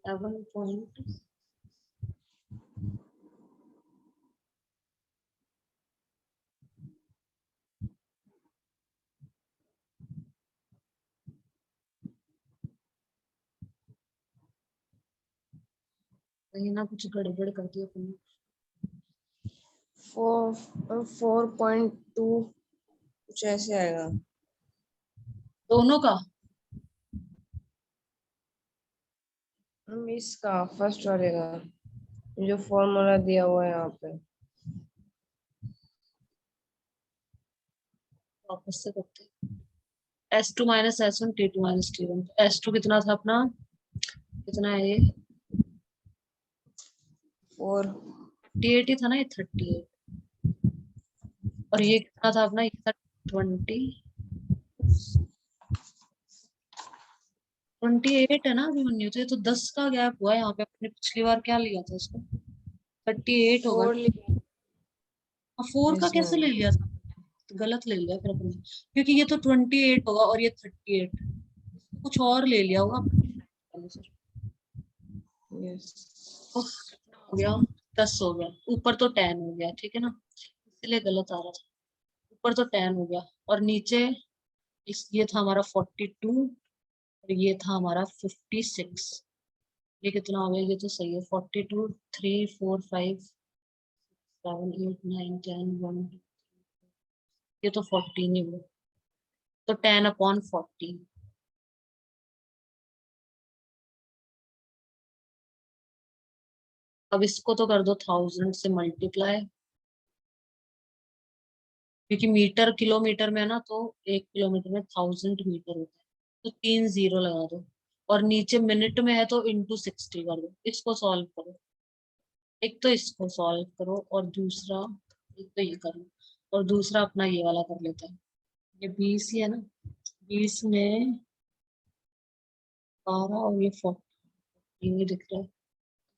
11 कहीं ना कुछ गड़बड़ कर दिया तुमने। 4.2 कुछ ऐसे आएगा। दोनों का इसका फर्स्ट वाले का जो फॉर्मूला दिया हुआ है यहाँ पे। वापस से करते हैं। S2 minus S1 T2 minus T1। S2 कितना था अपना, कितना है ये 4 38 ही था ना, ये 38 और ये कितना था अपना, ये था 28 है ना अभिमन्यु। तो ये तो 10 का गैप हुआ है यहाँ पे। अपने पिछली बार क्या लिया था इसको, 38 होगा। 4 लिखा 4 का कैसे इसमें। ले लिया था, तो गलत ले लिया फिर अपने, क्योंकि ये तो 28 होगा और ये 38, कुछ और ले लिया होगा अपने सर। यस हो गया 10 हो गया, ऊपर तो 10 हो गया, ठीक है ना, इसलिए गलत आ रहा था। ऊपर तो 10 हो गया और नीचे ये था हमारा 42 और ये था हमारा 56। ये कितना हो गया, ये तो सही है 42 3 4 5 7 8 9 10 1 ये तो 14 ही हुआ, तो 10/14। अब इसको तो कर दो 1000 से मल्टीप्लाई, क्योंकि मीटर किलोमीटर में है ना, तो 1 किलोमीटर में 1000 मीटर होता है, तो 3 0 लगा दो। और नीचे मिनट में है तो इंटू 60 कर दो। इसको सॉल्व करो, एक तो इसको सॉल्व करो और दूसरा, एक तो ये करो और दूसरा अपना ये वाला कर लेते हैं। ये 20 ही है ना, 20 में 12 और ये 14 ही दिख रहा है।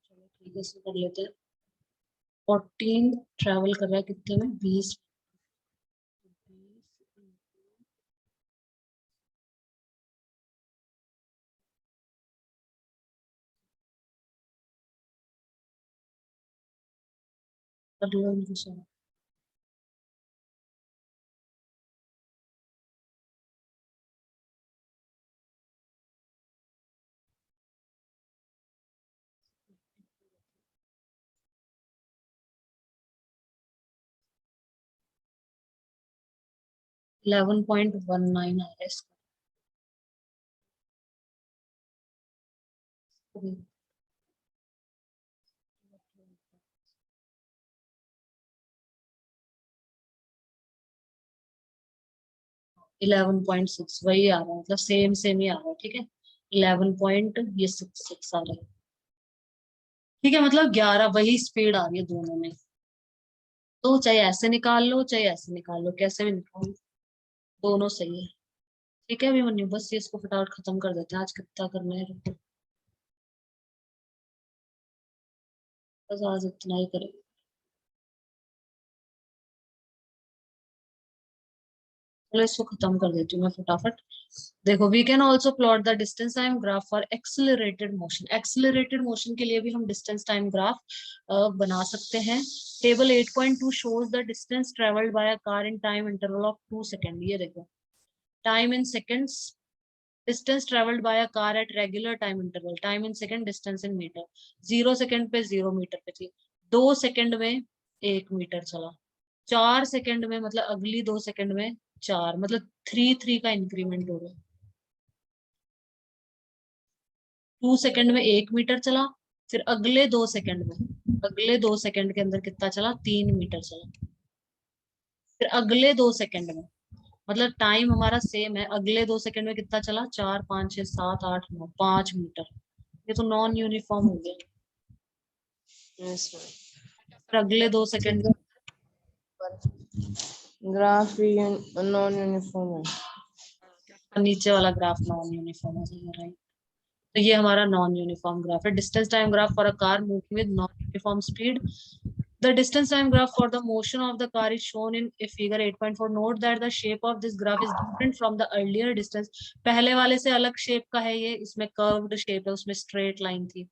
चलो ठीक है, इसको कर लेते हैं। 14 ट्रेवल कर रहा है कितने में, 20 कर लो इनको solve। 11.19 आ रहा है इसका। 11.6 वही आ रहा है, मतलब सेम सेम ही आ रहा है, ठीक है। 11.66 आ रहा है, ठीक है, मतलब 11 वही स्पीड आ रही है दोनों में। तो चाहे ऐसे निकाल लो चाहे ऐसे निकाल लो, कैसे भी निकालो, दोनों सही है। ठीक है अभिमन्यु, बस ये इसको फटाफट खत्म कर देते हैं, आज कितना करना है, बस आज इतना ही करेंगे। चलो इसको खत्म कर देती हूँ मैं फटाफट। देखो, we can also plot the distance time graph for accelerated motion. Accelerated motion के लिए भी हम डिस्टेंस टाइम ग्राफ बना सकते हैं। Table 8.2 shows the distance traveled by a car in time interval of 2 seconds। ये देखो, time in seconds, distance travelled by a car at regular time interval, time in second, distance in metre. 0 second पे 0 metre पे थी, 2 second में 1 metre चला, 4 second में मतलब अगली 2 सेकंड में 4, मतलब 3 का इंक्रीमेंट हो गया। 2 सेकंड में 1 मीटर चला, फिर अगले 2 सेकंड के अंदर कितना चला, 3 मीटर चला। फिर अगले 2 सेकंड में, मतलब टाइम हमारा सेम है, अगले 2 सेकंड में कितना चला, 4 5 6 7 8 9, 5 मीटर। ये तो नॉन यूनिफॉर्म हो गया। यस फिर अगले 2 सेकंड, ग्राफ भी नॉन यूनिफॉर्म है। नीचे वाला ग्राफ नॉन यूनिफॉर्म है, राइट। तो ये हमारा नॉन यूनिफॉर्म ग्राफ है, distance time graph for a car moving with non uniform speed The distance time graph for the motion of the car is shown in figure 8.4. Note that the shape of this graph is different from the earlier distance. पहले वाले से अलग shape का है ये, इसमें curved shape है, उसमें स्ट्रेट लाइन थी.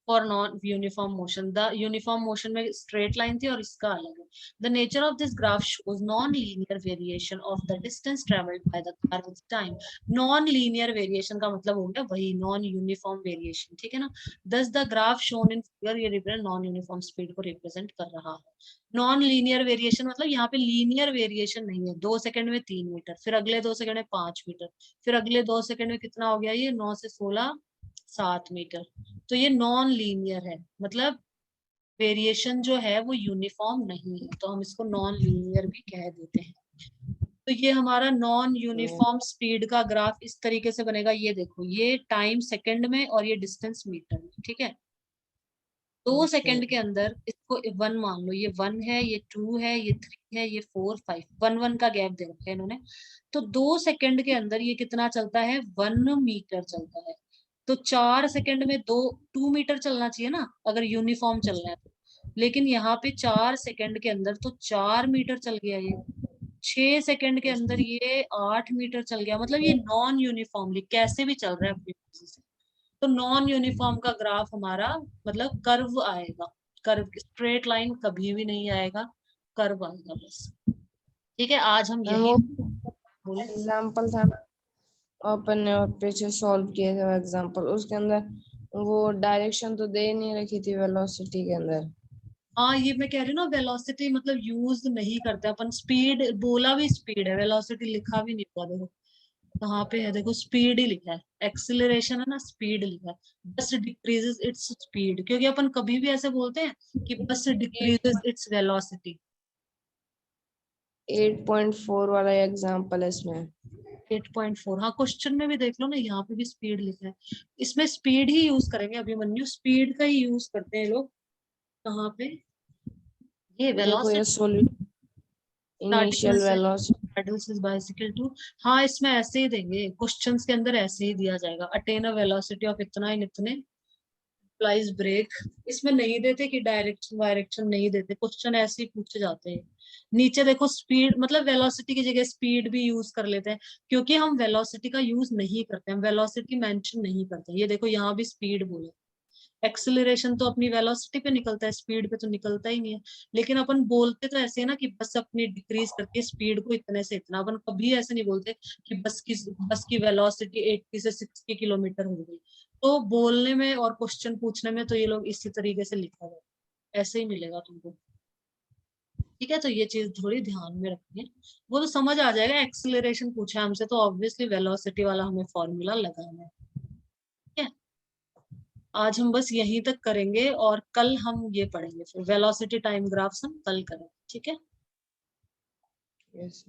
For non uniform motion, the uniform motion में straight line थी और इसका अलग है. The nature of this graph shows non-linear variation of the distance traveled by the car with time. Non-linear variation का मतलब हो गया वही non-uniform variation, ठीक है ना. Thus the graph shown in figure ये represent non-uniform speed को represent कर रहा है. Non-linear variation मतलब यहाँ पे linear variation नहीं है. 2 सेकंड में 3 मीटर, फिर अगले 2 सेकंड में 5 मीटर, फिर अगले 2 सेकंड में कितना हो गया ये 9 से 16 7 मीटर. तो ये नॉन लीनियर है, मतलब वेरिएशन जो है वो यूनिफॉर्म नहीं है, तो हम इसको नॉन लीनियर भी कह देते हैं. तो ये हमारा नॉन यूनिफॉर्म स्पीड का ग्राफ इस तरीके से बनेगा. ये देखो, ये टाइम सेकंड में और ये डिस्टेंस मीटर में, ठीक है. 2 सेकंड के अंदर इसको 1 मान लो, ये 1 है, ये 2 है, ये 3 है, ये 4 5 1 का गैप दे रखा है इन्होंने. तो 2 सेकंड के अंदर ये कितना चलता है, 1 मीटर चलता है. तो 4 सेकंड में 2 मीटर चलना चाहिए ना अगर यूनिफॉर्म चलना है तो. लेकिन यहाँ पे 4 सेकंड के अंदर तो 4 मीटर चल गया ये. 6 सेकंड के अंदर ये 8 मीटर चल गया. मतलब ये नॉन यूनिफॉर्मली कैसे भी चल रहा है अपनी मर्जी से. तो नॉन यूनिफॉर्म का ग्राफ हमारा मतलब कर्व आएगा. कर्व, स्ट्रेट लाइन कभी भी नहीं आएगा, कर्व आएगा बस. ठीक है, आज हम यही बोले. एग्जाम्पल था ना अपन ने और पीछे सॉल्व किए थे एग्जाम्पल, उसके अंदर वो डायरेक्शन तो दे नहीं रखी थी वेलोसिटी के अंदर. हाँ, ये मैं कह रही हूँ ना, वेलोसिटी मतलब यूज नहीं करते अपन. स्पीड बोला भी स्पीड है, वेलोसिटी लिखा भी नहीं हुआ. देखो कहाँ पे है, देखो स्पीड ही लिखा है. एक्सिलरेशन है ना, स्पीड लिखा है. बस डिक्रीजेस इट्स स्पीड, क्योंकि अपन कभी भी ऐसे बोलते हैं कि बस डिक्रीजेस इट्स वेलोसिटी. 8.4 वाला एग्जाम्पल है इसमें. 8.4, हाँ क्वेश्चन में भी देख लो ना, यहाँ पे भी स्पीड लिखा है. इसमें स्पीड ही यूज करेंगे अभिमन्यु, स्पीड का ही यूज करते हैं लोग. कहाँ पे ये देखो ये velocity initial velocity. Bicycle two. हाँ, इसमें ऐसे ही देंगे, क्वेश्चंस के अंदर ऐसे ही दिया जाएगा. अटेन अ वेलोसिटी ऑफ इतना इन इतने प्लाइज ब्रेक. इसमें नहीं देते कि डायरेक्शन वायरेक्शन नहीं देते, क्वेश्चन ऐसे ही पूछे जाते हैं. नीचे देखो स्पीड मतलब वेलोसिटी की जगह स्पीड भी यूज कर लेते हैं, क्योंकि हम वेलोसिटी का यूज नहीं करते, हम वेलोसिटी मेंशन नहीं करते. ये देखो यहाँ भी स्पीड बोला. एक्सेलरेशन तो अपनी वेलोसिटी पे निकलता है, स्पीड पे तो निकलता ही नहीं है. लेकिन अपन बोलते तो ऐसे है ना कि बस अपनी डिक्रीज करके स्पीड को इतने से इतना. अपन कभी ऐसे नहीं बोलते कि बस की वेलोसिटी 80 से 60 किलोमीटर हो गई. तो बोलने में और क्वेश्चन पूछने में तो ये लोग इसी तरीके से लिखा है, ऐसे ही मिलेगा तुमको. ठीक है, तो ये चीज थोड़ी ध्यान में रखनी है. वो तो समझ आ जाएगा. एक्सेलरेशन पूछा है हमसे तो ऑब्वियसली वेलोसिटी वाला हमें फॉर्मूला लगाना है. ठीक है, आज हम बस यहीं तक करेंगे और कल हम ये पढ़ेंगे, फिर वेलोसिटी टाइम ग्राफ्स हम कल करेंगे. ठीक है. यस.